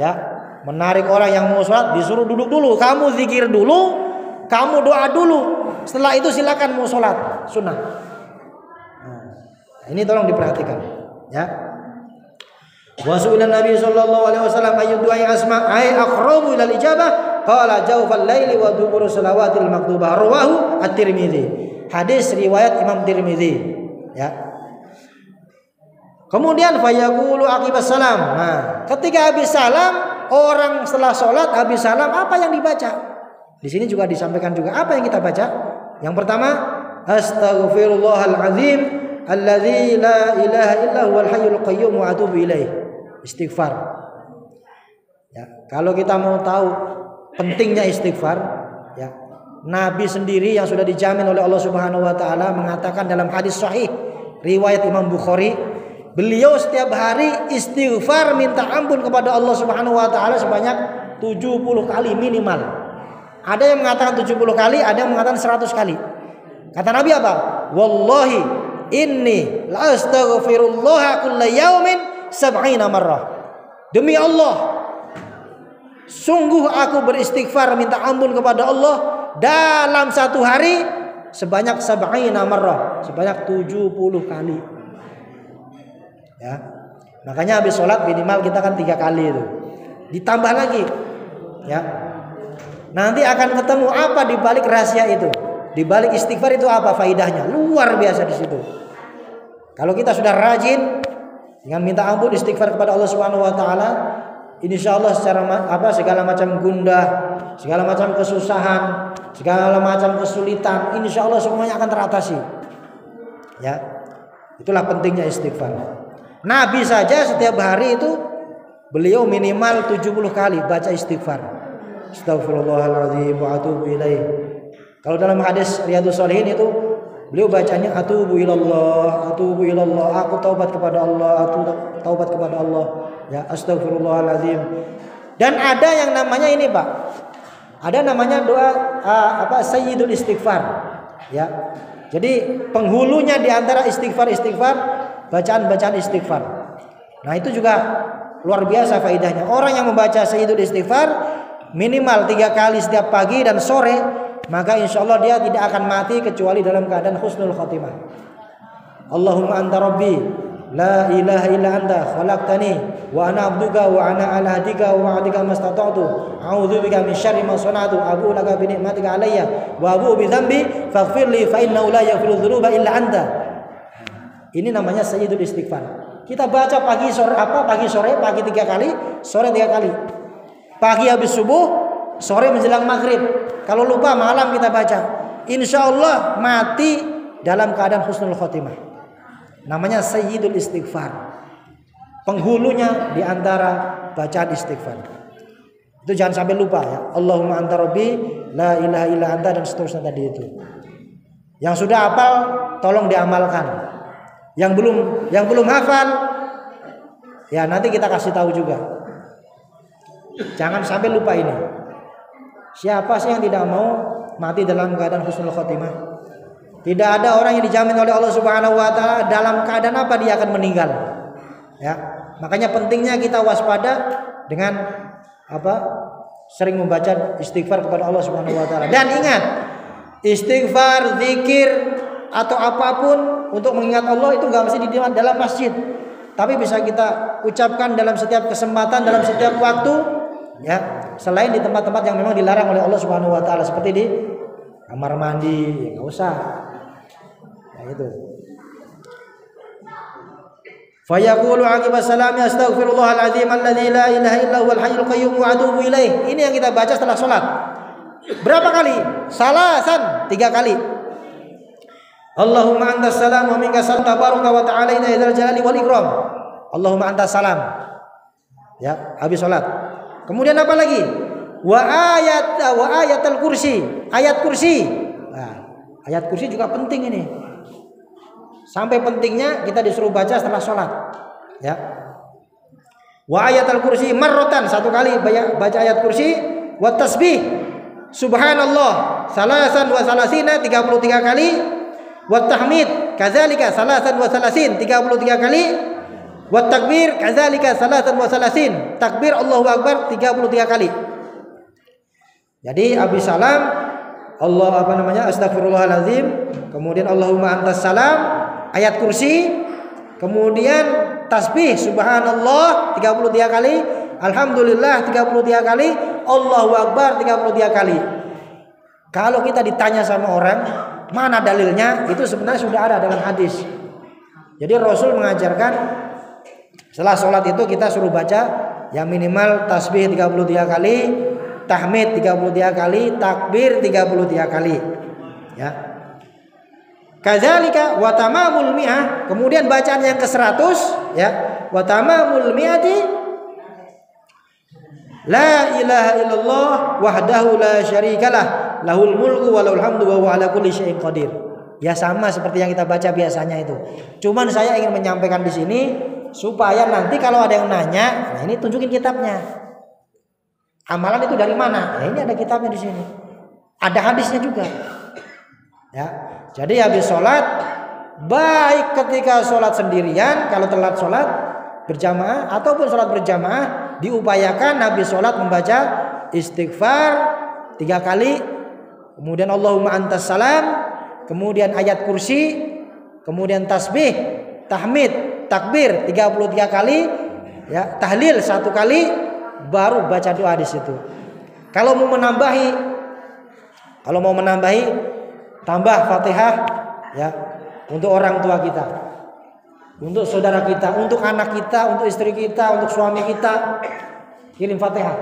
ya menarik orang yang mau sholat, disuruh duduk dulu, kamu zikir dulu, kamu doa dulu, setelah itu silakan mau sholat sunnah. Nah, ini tolong diperhatikan ya. Wa su'ila Nabi sallallahu alaihi wasallam ayyud du'ai asma ay aqrabu ilal ijabah qala jawfal laili wa dubur salawatil maktubah rawahu at-Tirmidzi. Hadis riwayat Imam Tirmidzi ya. Kemudian fayaqulu aqibas salam. Nah, ketika habis salam, orang setelah sholat habis salam apa yang dibaca? Di sini juga disampaikan juga apa yang kita baca. Yang pertama, astaghfirullahalazim alladzi la ilaha illa huwal hayyul qayyum wa atubu ilaih. Istighfar. Ya, kalau kita mau tahu pentingnya istighfar, ya, Nabi sendiri yang sudah dijamin oleh Allah Subhanahu wa taala mengatakan dalam hadis sahih riwayat Imam Bukhari, beliau setiap hari istighfar minta ampun kepada Allah Subhanahu wa taala sebanyak 70 kali minimal. Ada yang mengatakan 70 kali, ada yang mengatakan 100 kali. Kata Nabi apa? Wallahi inni la astaghfirullah kulla yaumin 70 marrah. Demi Allah, sungguh aku beristighfar minta ampun kepada Allah dalam satu hari sebanyak 70 marrah, sebanyak 70 kali. Ya. Makanya habis sholat minimal kita kan 3 kali itu. Ditambah lagi. Ya. Nanti akan ketemu apa di balik rahasia itu. Di balik istighfar itu apa faidahnya? Luar biasa di situ. Kalau kita sudah rajin dengan minta ampun istighfar kepada Allah Subhanahu wa taala, insyaallah segala macam gundah, segala macam kesusahan, segala macam kesulitan, insyaallah semuanya akan teratasi. Ya. Itulah pentingnya istighfar. Nabi saja setiap hari itu beliau minimal 70 kali baca istighfar. Astaghfirullahaladzim wa atubu ilaih. Kalau dalam hadis Riyadhus Shalihin itu beliau bacanya atubu ilallah, aku taubat kepada Allah, aku taubat kepada Allah. Ya, astaghfirullahaladzim. Dan ada yang namanya ini, Pak. Ada namanya doa Sayyidul Istighfar. Ya. Jadi penghulunya di antara istighfar bacaan istighfar. Nah, itu juga luar biasa faedahnya. Orang yang membaca Sayyidul Istighfar minimal 3 kali setiap pagi dan sore, maka insyaallah dia tidak akan mati kecuali dalam keadaan husnul khotimah. Allahumma anta rabbi la ilaha illa anta khalaqtani wa ana abduka wa ana ala hadika wa wa'dika mastata'tu a'udzubika min syarri ma sana'tu abu laka bi ni'matika alayya wa abu bi dzambi faghfir li fa innahu la yaghfiru dzunuba illa anta. Ini namanya Sayyidul Istighfar. Kita baca pagi sore, pagi 3 kali, sore 3 kali. Pagi habis subuh, sore menjelang maghrib. Kalau lupa malam kita baca. Insya Allah mati dalam keadaan husnul khotimah. Namanya Sayyidul Istighfar. Penghulunya di antara bacaan istighfar. Itu jangan sampai lupa ya. Allahumma anta rabbi la ilaha illa anta dan seterusnya tadi itu. Yang sudah hafal tolong diamalkan. Yang belum hafal ya nanti kita kasih tahu juga. Jangan sampai lupa ini. Siapa sih yang tidak mau mati dalam keadaan husnul khotimah? Tidak ada orang yang dijamin oleh Allah Subhanahu wa taala dalam keadaan apa dia akan meninggal. Ya, makanya pentingnya kita waspada dengan sering membaca istighfar kepada Allah Subhanahu wa taala. Dan ingat, istighfar, zikir atau apapun untuk mengingat Allah itu enggak mesti di dalam masjid. Tapi bisa kita ucapkan dalam setiap kesempatan, dalam setiap waktu, ya, selain di tempat-tempat yang memang dilarang oleh Allah Subhanahu wa taala seperti di kamar mandi, ya enggak usah. Ya itu. Fayaqulu aqibas salami astaghfirullahal azim alladzi la ilaha illa huwal hayyul qayyum wa atubu ilaih. Ini yang kita baca setelah salat. Berapa kali? Salasan, 3 kali. Allahumma antas salam wa minkas salam tabaraka wa ta'ala inna dzal jalali wal ikram. Allahumma antas salam. Ya, habis salat. Kemudian apa lagi? Wa ayatul kursi. Ayat kursi. Nah, ayat kursi juga penting ini. Sampai pentingnya kita disuruh baca setelah sholat, ya. Wa ayatul kursi marrotan, 1 kali baca ayat kursi. Wa tasbih subhanallah salasan wa salasina, 33 kali. Wa tahmid kadzalika salasan wa salasin, 33 kali. Wa takbir kadzalika salasan wa salasin, takbir Allahu akbar 33 kali. Jadi habis salam astagfirullahalazim, kemudian Allahumma antas salam, ayat kursi, kemudian tasbih subhanallah 33 kali, alhamdulillah 33 kali, Allahu akbar 33 kali. Kalau kita ditanya sama orang, mana dalilnya? Itu sebenarnya sudah ada dalam hadis. Jadi Rasul mengajarkan setelah sholat itu kita suruh baca yang minimal tasbih 33 kali, tahmid 33 kali, takbir 33 kali. Ya. Kadzalika wa tamamul mi'ah, kemudian bacaan yang ke-100, ya. Wa tamamul mi'ati la ilaha illallah wahdahu la syarikalah lahul mulku wa lahul hamdu wa huwa ala kulli syai'in qadir. Ya sama seperti yang kita baca biasanya itu. Cuman saya ingin menyampaikan di sini supaya nanti kalau ada yang nanya, nah ini tunjukin kitabnya. Amalan itu dari mana? Nah ini ada kitabnya di sini. Ada hadisnya juga. Ya. Jadi habis sholat, baik ketika sholat sendirian, kalau telat sholat berjamaah ataupun sholat berjamaah, diupayakan habis sholat membaca istighfar 3 kali, kemudian Allahumma antas salam, kemudian ayat kursi, kemudian tasbih, tahmid, takbir 33 kali, ya, tahlil 1 kali, baru baca doa di situ. Kalau mau menambahi tambah Fatihah, ya, untuk orang tua kita, untuk saudara kita, untuk anak kita, untuk istri kita, untuk suami kita, kirim Fatihah.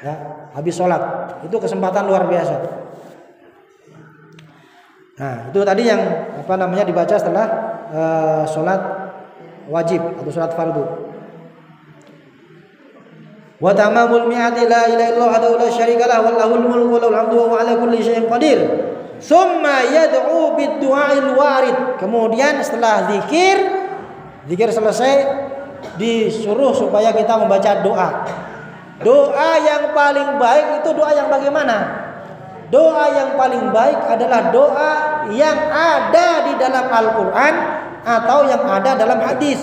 Ya, habis sholat. Itu kesempatan luar biasa. Nah, itu tadi yang dibaca setelah sholat wajib atau sholat fardu. Wa tamamul mi'ati la ilaha illallah wahdahu la syarikalah wa lahul mulku wa lahul hamdu wa huwa ala kulli syai'in qadir. Summa yad'u bid-du'ail warid. Kemudian setelah zikir selesai, disuruh supaya kita membaca doa. Doa yang paling baik itu doa yang bagaimana? Doa yang paling baik adalah doa yang ada di dalam Al-Qur'an atau yang ada dalam hadis.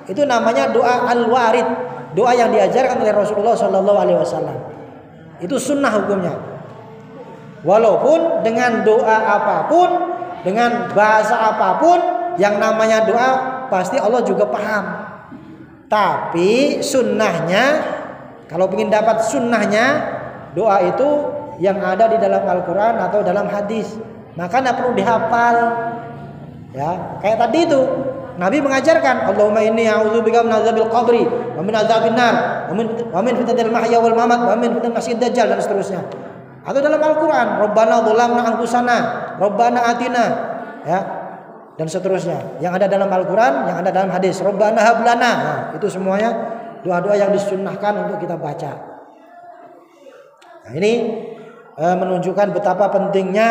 Itu namanya doa al-warid. Doa yang diajarkan oleh Rasulullah SAW. Itu sunnah hukumnya. Walaupun dengan doa apapun, dengan bahasa apapun, yang namanya doa pasti Allah juga paham. Tapi sunnahnya, kalau ingin dapat sunnahnya, doa itu yang ada di dalam Al-Quran atau dalam hadis, maka tidak perlu dihafal. Ya, kayak tadi itu Nabi mengajarkan, Allahumma inni a'udzubika min adzabil qabri wa min adzabin nar wa min fitnatil mahya wal mamat wa min fitnatil masiihid dajjal, dan seterusnya. Atau dalam Al-Quran, Rabbana dzalamna anfusana, Rabbana atina, ya, dan seterusnya. Yang ada dalam Al-Quran, yang ada dalam hadis, Rabbana hablana. Nah, itu semuanya doa-doa yang disunnahkan untuk kita baca. Nah, ini menunjukkan betapa pentingnya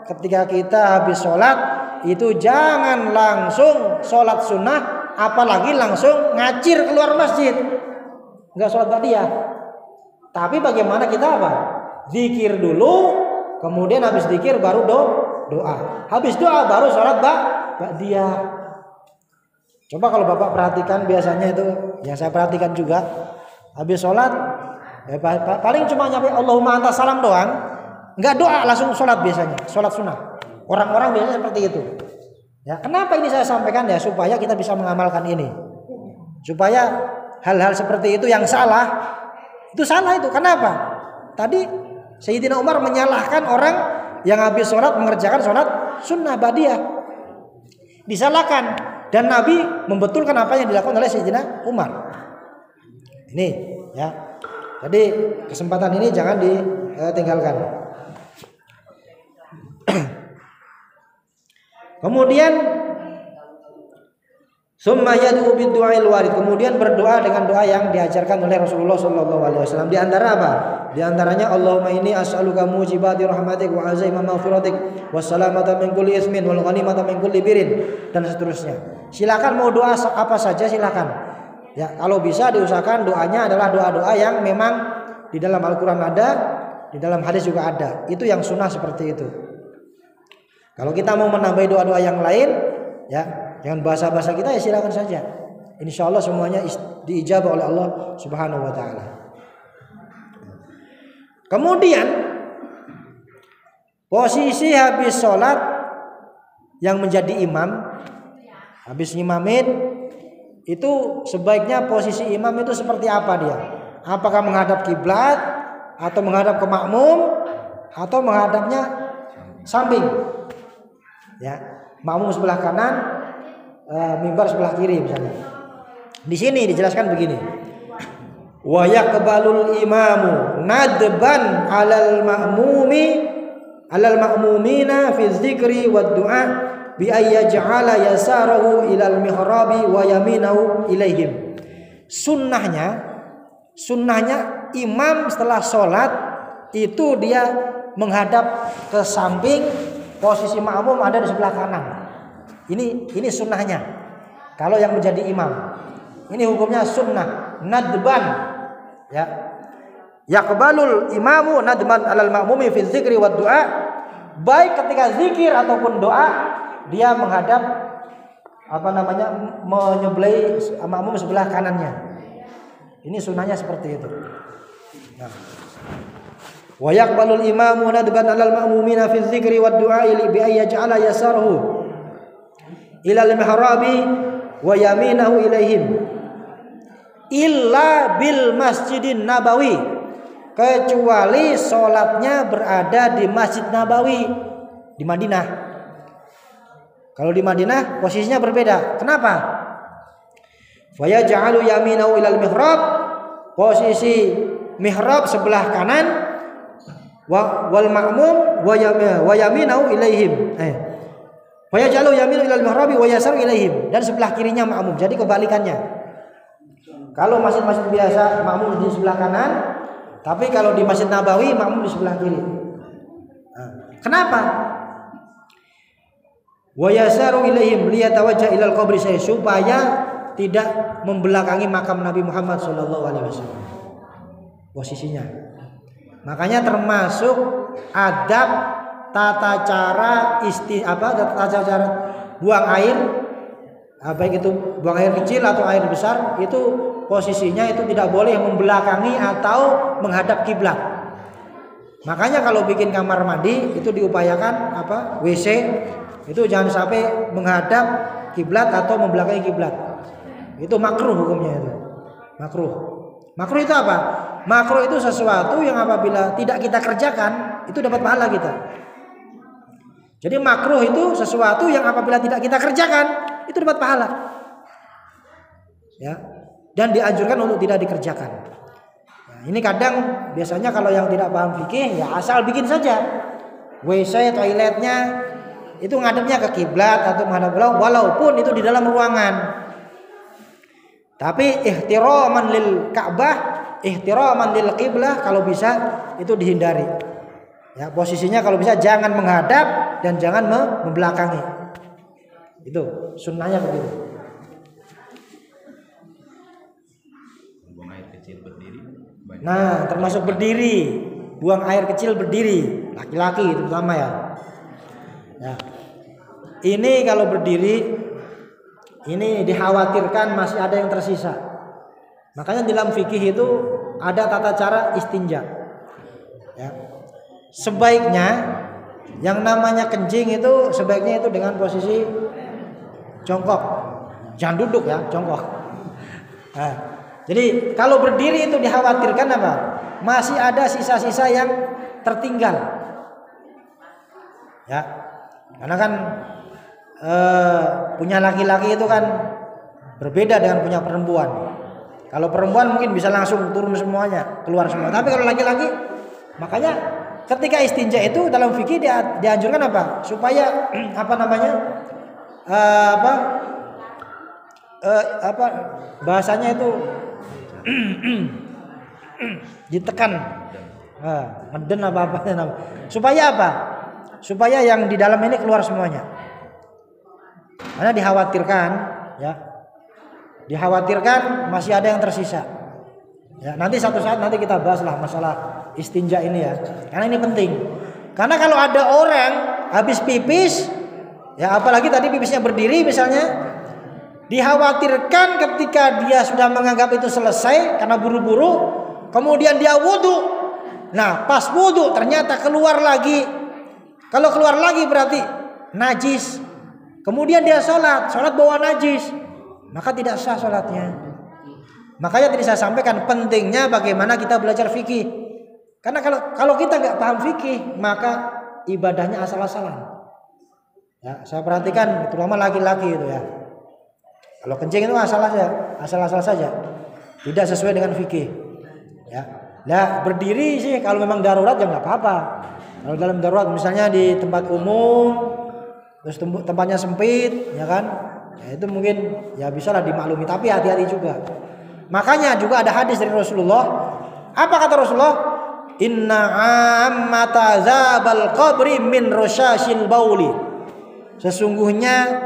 ketika kita habis sholat itu jangan langsung sholat sunnah, apalagi langsung ngacir keluar masjid. Enggak sholat ba'diyah. Tapi bagaimana kita apa? Zikir dulu, kemudian habis zikir baru doa. Habis doa baru sholat ba'diyah. Coba kalau Bapak perhatikan biasanya itu, yang saya perhatikan juga, habis sholat paling cuma nyampe Allahumma anta salam doang, nggak doa langsung sholat biasanya, sholat sunnah. Orang-orang biasanya seperti itu. Ya, kenapa ini saya sampaikan ya supaya kita bisa mengamalkan ini, supaya hal-hal seperti itu yang salah itu salah itu. Kenapa? Tadi Sayyidina Umar menyalahkan orang yang habis sholat mengerjakan sholat sunnah ba'diyah, disalahkan. Dan Nabi membetulkan apa yang dilakukan oleh Sayyidina Umar. Ini ya. Jadi kesempatan ini jangan ditinggalkan. Kemudian summa yad'u bid-du'ail warid. Kemudian berdoa dengan doa yang diajarkan oleh Rasulullah sallallahu alaihi wasallam. Di antara apa? Di antaranya Allahumma inni as'aluka mujibati rahmatik wa azaima maghfiratik wassalamata min kulli ismin wal ghanimata min kulli birin, dan seterusnya. Silakan mau doa apa saja silakan. Ya, kalau bisa diusahakan doanya adalah doa-doa yang memang di dalam Al-Qur'an ada, di dalam hadis juga ada. Itu yang sunnah seperti itu. Kalau kita mau menambah doa-doa yang lain, ya, dengan bahasa-bahasa kita ya silakan saja. Insya Allah semuanya diijabah oleh Allah Subhanahu wa taala. Kemudian posisi habis sholat yang menjadi imam, habis ngimamin itu sebaiknya posisi imam itu seperti apa dia? Apakah menghadap kiblat atau menghadap ke makmum atau menghadapnya samping? Ya, makmum sebelah kanan, mimbar sebelah kiri misalnya. Di sini dijelaskan begini. Wa yaqbalul imamu nadban 'alal ma'mumina fi dzikri wad du'a bi ayyaj'ala yasarahu ilal mihrabi wa yaminahu ilaihim. Sunnahnya imam setelah sholat itu dia menghadap ke samping, posisi makmum ada di sebelah kanan. Ini sunnahnya. Kalau yang menjadi imam, ini hukumnya sunnah nadban. Ya, yaqbalul imamu nadman alal ma'mumi fi dzikri wad du'a, baik ketika zikir ataupun doa dia menghadap menyebelai makmum sebelah kanannya. Ini sunnahnya seperti itu. Nah. Wa yaqbalul imamu nadban alal ma'mumina fi dzikri wad du'a bi ayyaj'ala yasarahu ilal mihrabi wa yaminahu ilaihim illa bil masjidin nabawi, kecuali sholatnya berada di Masjid Nabawi di Madinah. Kalau di Madinah posisinya berbeda. Kenapa? Fa yaj'alu yaminahu ilal mihrab, posisi mihrab sebelah kanan, wal ma'mum wa yaminahu ilaihim. Wa yaj'alu yaminahu ilal mihrabi wa yasaru ilaihim, dan sebelah kirinya makmum. Jadi kebalikannya. Kalau masjid-masjid biasa makmum di sebelah kanan, tapi kalau di Masjid Nabawi makmum di sebelah kiri. Kenapa? Wa yasaru ilaihim liyatawajja ilal qabri, supaya tidak membelakangi makam Nabi Muhammad sallallahu alaihi wasallam posisinya. Makanya termasuk adab tata cara buang air, baik itu buang air kecil atau air besar, itu posisinya itu tidak boleh membelakangi atau menghadap kiblat. Makanya kalau bikin kamar mandi itu diupayakan WC itu jangan sampai menghadap kiblat atau membelakangi kiblat. Itu makruh hukumnya itu. Makruh. Makruh itu apa? Makruh itu sesuatu yang apabila tidak kita kerjakan itu dapat pahala kita. Jadi makruh itu sesuatu yang apabila tidak kita kerjakan itu dapat pahala. Ya. Dan dianjurkan untuk tidak dikerjakan. Nah, ini kadang biasanya kalau yang tidak paham fikih ya asal bikin saja. WC toiletnya itu ngadepnya ke kiblat atau menghadap walaupun itu di dalam ruangan. Tapi ihtiraman lil Ka'bah, ihtiraman lil qiblah kalau bisa itu dihindari. Ya, posisinya kalau bisa jangan menghadap dan jangan membelakangi. Itu sunnahnya begitu. Nah, termasuk berdiri, buang air kecil berdiri, laki-laki terutama ya. Ini kalau berdiri ini dikhawatirkan masih ada yang tersisa. Makanya dalam fikih itu ada tata cara istinja. Ya. Sebaiknya yang namanya kencing itu sebaiknya itu dengan posisi jongkok. Jangan duduk ya, jongkok. Nah, jadi kalau berdiri itu dikhawatirkan apa? Masih ada sisa-sisa yang tertinggal. Ya. Karena kan punya laki-laki itu kan berbeda dengan punya perempuan. Kalau perempuan mungkin bisa langsung turun semuanya, keluar semua. Tapi kalau laki-laki, makanya ketika istinja itu dalam fikih dianjurkan apa? Supaya bahasanya itu ditekan, ngeden apa supaya apa? Supaya yang di dalam ini keluar semuanya. Karena dikhawatirkan masih ada yang tersisa. Ya, nanti satu saat nanti kita bahaslah masalah istinja ini ya. Karena ini penting. Karena kalau ada orang habis pipis, ya apalagi tadi pipisnya berdiri misalnya, dikhawatirkan ketika dia sudah menganggap itu selesai karena buru-buru, kemudian dia wudu. Nah, pas wudu ternyata keluar lagi. Kalau keluar lagi berarti najis. Kemudian dia sholat bawa najis, maka tidak sah sholatnya. Makanya tadi saya sampaikan pentingnya bagaimana kita belajar fikih. Karena kalau kita nggak paham fikih, maka ibadahnya asal-asalan. Ya, saya perhatikan terutama laki-laki itu ya. Kalau kencing itu asal-asal saja, tidak sesuai dengan fikih. Ya, nah berdiri sih kalau memang darurat ya nggak apa-apa. Kalau dalam darurat misalnya di tempat umum, terus tempatnya sempit, ya kan? Ya itu mungkin ya bisalah dimaklumi, tapi hati-hati juga. Makanya juga ada hadis dari Rasulullah. Apa kata Rasulullah? Inna ammata zabal qabri min rusyasil bauli. Sesungguhnya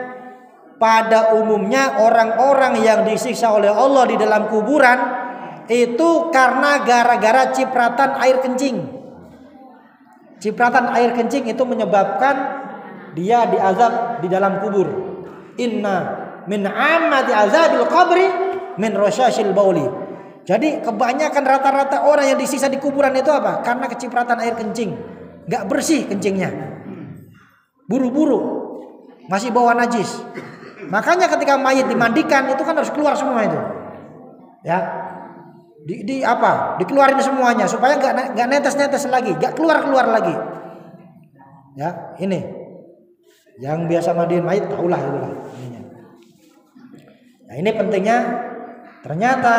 pada umumnya orang-orang yang disiksa oleh Allah di dalam kuburan itu karena gara-gara cipratan air kencing. Cipratan air kencing itu menyebabkan dia diazab di dalam kubur. Inna min ammati azabil qabri min rusyasil bauli. Jadi kebanyakan rata-rata orang yang disiksa di kuburan itu apa? Karena kecipratan air kencing. Gak bersih kencingnya. Buru-buru. Masih bawa najis. Makanya ketika mayit dimandikan itu kan harus keluar semua itu. Ya. Dikeluarin semuanya supaya nggak netes lagi, nggak keluar lagi. Ya, ini yang biasa mandiin mayit tahulah itulah. Nah, ini pentingnya. Ternyata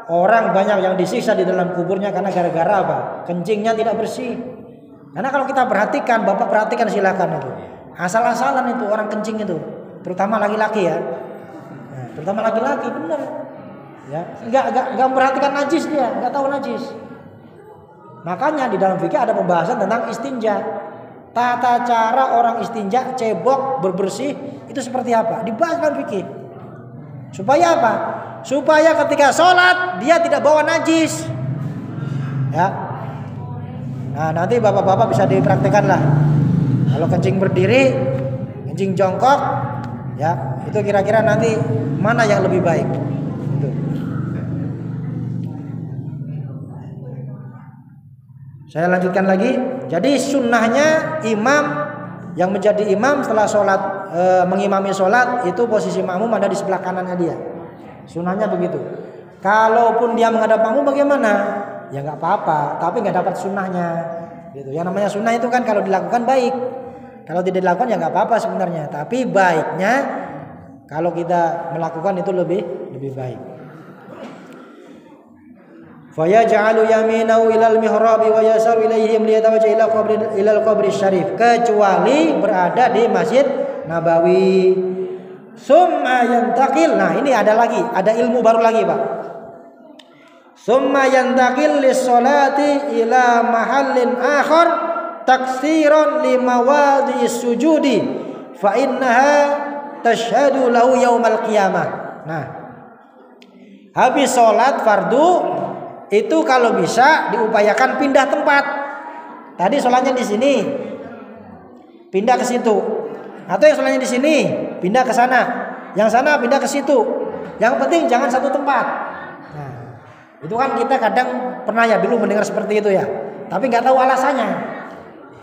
orang banyak yang disiksa di dalam kuburnya karena gara-gara apa? Kencingnya tidak bersih. Karena kalau kita perhatikan, Bapak perhatikan silakan itu. Asal-asalan itu orang kencing itu, terutama laki-laki ya. Nah, terutama laki-laki benar. Ya, enggak memperhatikan najis dia, enggak tahu najis. Makanya di dalam fikih ada pembahasan tentang istinja. Tata cara orang istinja, cebok, berbersih itu seperti apa? Dibahas dalam fikih. Supaya apa? Supaya ketika sholat dia tidak bawa najis. Ya. Nah, nanti bapak-bapak bisa dipraktekkan lah. Kalau kencing berdiri, kencing jongkok, ya itu kira-kira nanti mana yang lebih baik? Saya lanjutkan lagi. Jadi sunnahnya imam yang menjadi imam setelah sholat mengimami sholat itu posisi makmum ada di sebelah kanannya dia. Sunnahnya begitu. Kalaupun dia menghadap makmum bagaimana? Ya nggak apa-apa. Tapi nggak dapat sunnahnya. Gitu. Yang namanya sunnah itu kan kalau dilakukan baik. Kalau tidak dilakukan ya nggak apa-apa sebenarnya. Tapi baiknya kalau kita melakukan itu lebih baik. Fayaj'alu yaminahu ilal mihrabi wa yasaru ilaihim liyatawajjah ilal qabri syarif, kecuali berada di Masjid Nabawi. Summa yantaqil. Nah, ini ada ilmu baru lagi, Pak. Summa yantaqil lis-sholati ila mahallin akhar taksiran li mawadhi'is sujudi fa innaha tashhadu lahu yaumal qiyamah. Nah, habis sholat fardu itu kalau bisa diupayakan pindah tempat. Tadi sholatnya di sini, pindah ke situ. Atau yang sholatnya di sini, pindah ke sana. yang sana pindah ke situ. Yang penting jangan satu tempat. Nah, itu kan kita kadang pernah ya dulu mendengar seperti itu ya. Tapi nggak tahu alasannya.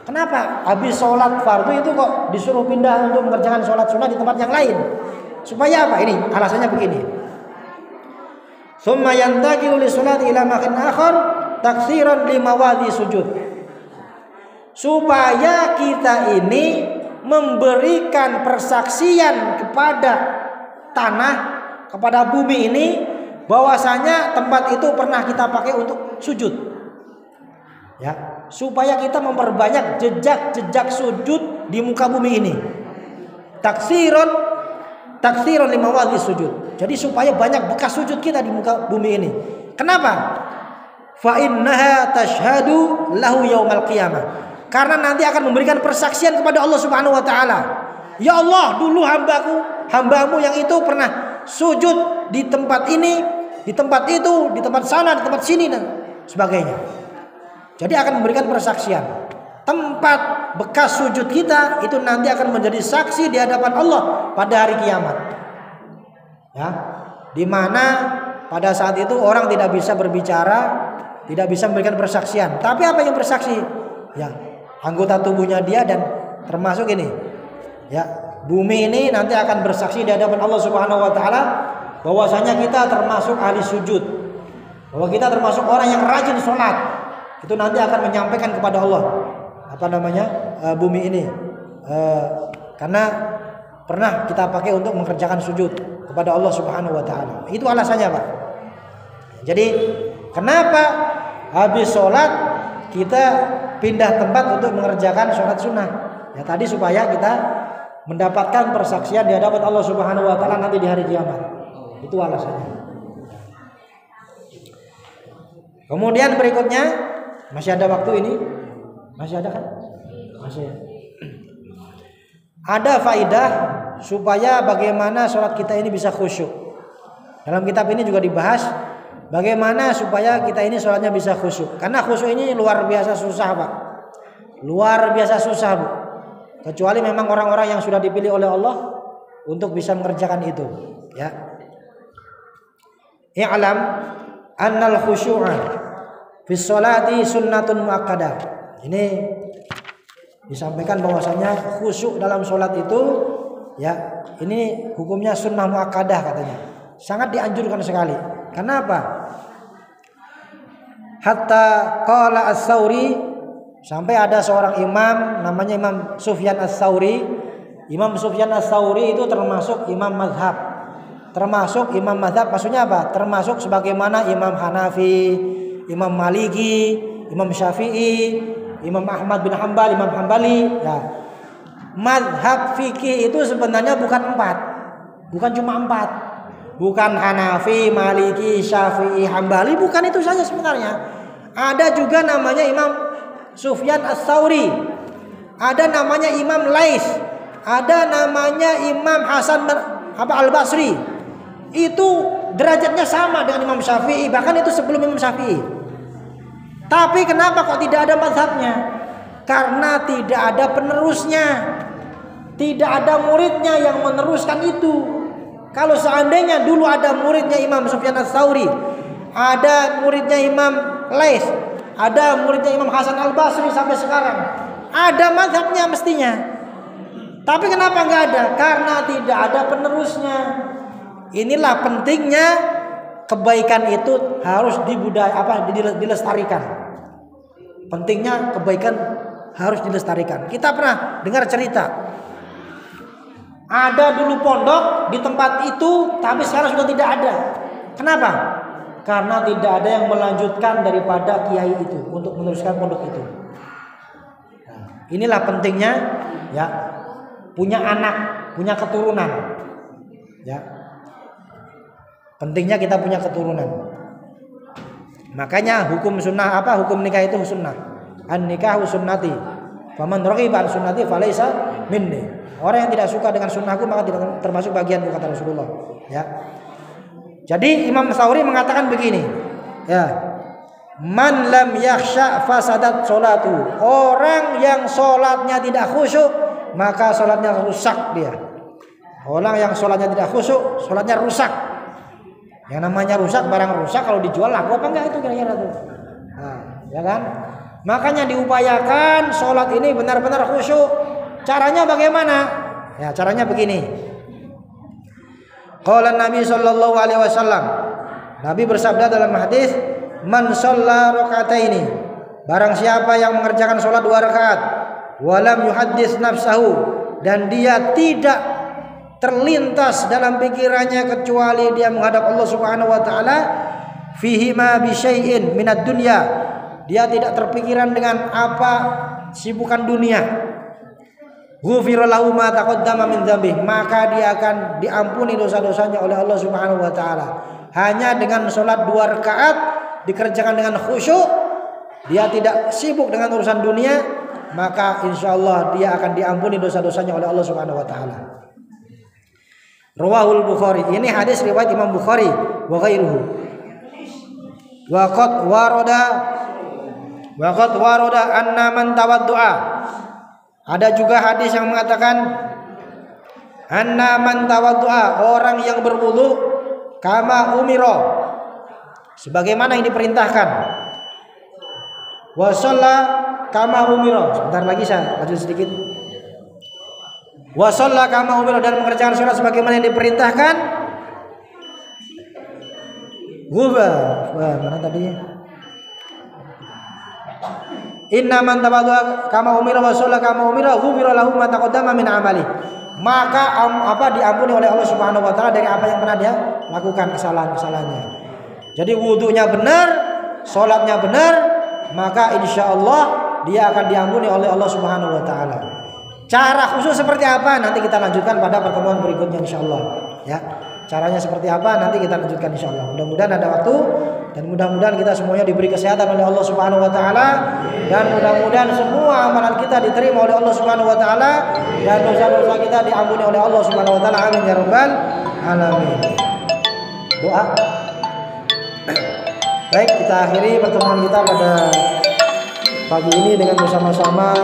Kenapa habis sholat fardu itu kok disuruh pindah untuk mengerjakan sholat sunnah di tempat yang lain? Supaya apa? Ini alasannya begini. Tsumma yantaqilu li sholati ila makan akhar taksiran li mawadhi sujud. Supaya kita ini memberikan persaksian kepada tanah, kepada bumi ini bahwasanya tempat itu pernah kita pakai untuk sujud. Ya, supaya kita memperbanyak jejak-jejak sujud di muka bumi ini. Taksiran li mawadhi sujud. Jadi supaya banyak bekas sujud kita di muka bumi ini. Kenapa? Fa innaha tashhadu lahu yaumal qiyamah. Karena nanti akan memberikan persaksian kepada Allah Subhanahu wa taala. Ya Allah, dulu hambamu yang itu pernah sujud di tempat ini, di tempat itu, di tempat sana, di tempat sini dan sebagainya. Jadi akan memberikan persaksian. Tempat bekas sujud kita itu nanti akan menjadi saksi di hadapan Allah pada hari kiamat. Ya, di mana pada saat itu orang tidak bisa berbicara, tidak bisa memberikan persaksian. Tapi apa yang bersaksi? Ya, anggota tubuhnya dia dan termasuk ini. Ya, bumi ini nanti akan bersaksi di hadapan Allah Subhanahu wa taala bahwasanya kita termasuk ahli sujud. Bahwa kita termasuk orang yang rajin sholat. Itu nanti akan menyampaikan kepada Allah bumi ini karena pernah kita pakai untuk mengerjakan sujud kepada Allah Subhanahu wa taala. Itu alasannya, Pak. Jadi kenapa habis sholat kita pindah tempat untuk mengerjakan sholat sunnah? Ya tadi supaya kita mendapatkan persaksian di hadapan Allah Subhanahu wa taala nanti di hari kiamat. Itu alasannya. Kemudian berikutnya, masih ada waktu ini? Masih ada kan? Masih. Ada faidah supaya bagaimana sholat kita ini bisa khusyuk. Dalam kitab ini juga dibahas bagaimana supaya kita ini sholatnya bisa khusyuk. Karena khusyuk ini luar biasa susah, Pak. Luar biasa susah, Bu. Kecuali memang orang-orang yang sudah dipilih oleh Allah untuk bisa mengerjakan itu. Ya. I'lam annal khusyu'a fi sholati sunnatun muakkadah. Ini disampaikan bahwasanya khusyuk dalam sholat itu ya ini hukumnya sunnah muakkadah katanya. Sangat dianjurkan sekali. Kenapa? Hatta qala as-Tsauri, sampai ada seorang imam namanya Imam Sufyan as-Tsauri. Imam Sufyan as-Tsauri itu termasuk imam mazhab. Termasuk imam mazhab maksudnya apa? Termasuk sebagaimana Imam Hanafi, Imam Maliki, Imam Syafi'i, Imam Ahmad bin Hanbal, Imam Hambali. Ya. Mazhab fikih itu sebenarnya bukan 4. Bukan cuma 4. Bukan Hanafi, Maliki, Syafi'i, Hambali, bukan itu saja sebenarnya. Ada juga namanya Imam Sufyan as-Tsauri. Ada namanya Imam Lais. Ada namanya Imam Hasan al-Basri. Itu derajatnya sama dengan Imam Syafi'i, bahkan itu sebelum Imam Syafi'i. Tapi kenapa kok tidak ada mazhabnya? Karena tidak ada penerusnya. Tidak ada muridnya yang meneruskan itu. Kalau seandainya dulu ada muridnya Imam Sufyan as-Tsauri, ada muridnya Imam Lais, ada muridnya Imam Hasan al-Basri sampai sekarang, ada mazhabnya mestinya. Tapi kenapa nggak ada? Karena tidak ada penerusnya. Inilah pentingnya kebaikan itu harus dilestarikan. Pentingnya kebaikan harus dilestarikan. Kita pernah dengar cerita, ada dulu pondok di tempat itu, tapi sekarang sudah tidak ada. Kenapa? Karena tidak ada yang melanjutkan daripada kiai itu untuk meneruskan pondok itu. Nah, inilah pentingnya ya punya anak, punya keturunan. Ya. Pentingnya kita punya keturunan. Makanya hukum sunnah hukum nikah itu sunnah. An nikahu sunnati. Faman raghiba an sunnati falaysa minni. Orang yang tidak suka dengan sunnahku maka tidak termasuk bagianku, kata Rasulullah. Ya. Jadi Imam Tsauri mengatakan begini. Ya. Man lam yakhsha fasadat sholatu. Orang yang sholatnya tidak khusyuk maka sholatnya rusak dia. Orang yang sholatnya tidak khusyuk, sholatnya rusak. Yang namanya rusak, barang rusak kalau dijual laku apa enggak itu kira-kira tuh. Nah, ya kan? Makanya diupayakan sholat ini benar-benar khusyuk. Caranya bagaimana? Ya, caranya begini. Qala Nabi sallallahu alaihi wasallam. Nabi bersabda dalam hadis, "Man shalla raka'ataini." Barang siapa yang mengerjakan sholat 2 rakaat, walam yuhaddits nafsahu, dan dia tidak terlintas dalam pikirannya kecuali dia menghadap Allah Subhanahu wa taala, fihi ma bi syai'in minad dunya. Dia tidak terpikiran dengan apa sibukan dunia. Ghufira lahu ma taqaddama min dzambih, maka dia akan diampuni dosa-dosanya oleh Allah Subhanahu wa taala. Hanya dengan sholat 2 rakaat dikerjakan dengan khusyuk, dia tidak sibuk dengan urusan dunia, maka insyaallah dia akan diampuni dosa-dosanya oleh Allah Subhanahu wa taala. Rawahul Bukhari. Ini hadis riwayat Imam Bukhari wa ghairuhu. Wa qad warada anna man tawaddu'a. Ada juga hadis yang mengatakan anna man tawaddu'a, orang yang berwudu kama umira, sebagaimana yang diperintahkan. Wa shalla kama umira. Sebentar lagi saya lanjut sedikit. Wa shalla kama umira, dan mengerjakan salat sebagaimana yang diperintahkan. Mana tadi? Inna man tawaddu'a kama umira wa shalla kama umira ghufira lahu ma taqaddama min amali. Maka diampuni oleh Allah Subhanahu wa taala dari apa yang pernah dia lakukan, kesalahan-kesalahannya. Jadi wudunya benar, salatnya benar, maka insyaallah dia akan diampuni oleh Allah Subhanahu wa taala. Cara khusus seperti apa nanti kita lanjutkan pada pertemuan berikutnya insyaallah, ya. Caranya seperti apa nanti kita lanjutkan insyaallah. Mudah-mudahan ada waktu dan mudah-mudahan kita semuanya diberi kesehatan oleh Allah Subhanahu wa taala, dan mudah-mudahan semua amalan kita diterima oleh Allah Subhanahu wa taala dan dosa-dosa kita diampuni oleh Allah Subhanahu wa taala. Amin ya rabbal alamin. Doa. Baik, kita akhiri pertemuan kita pada pagi ini dengan bersama-sama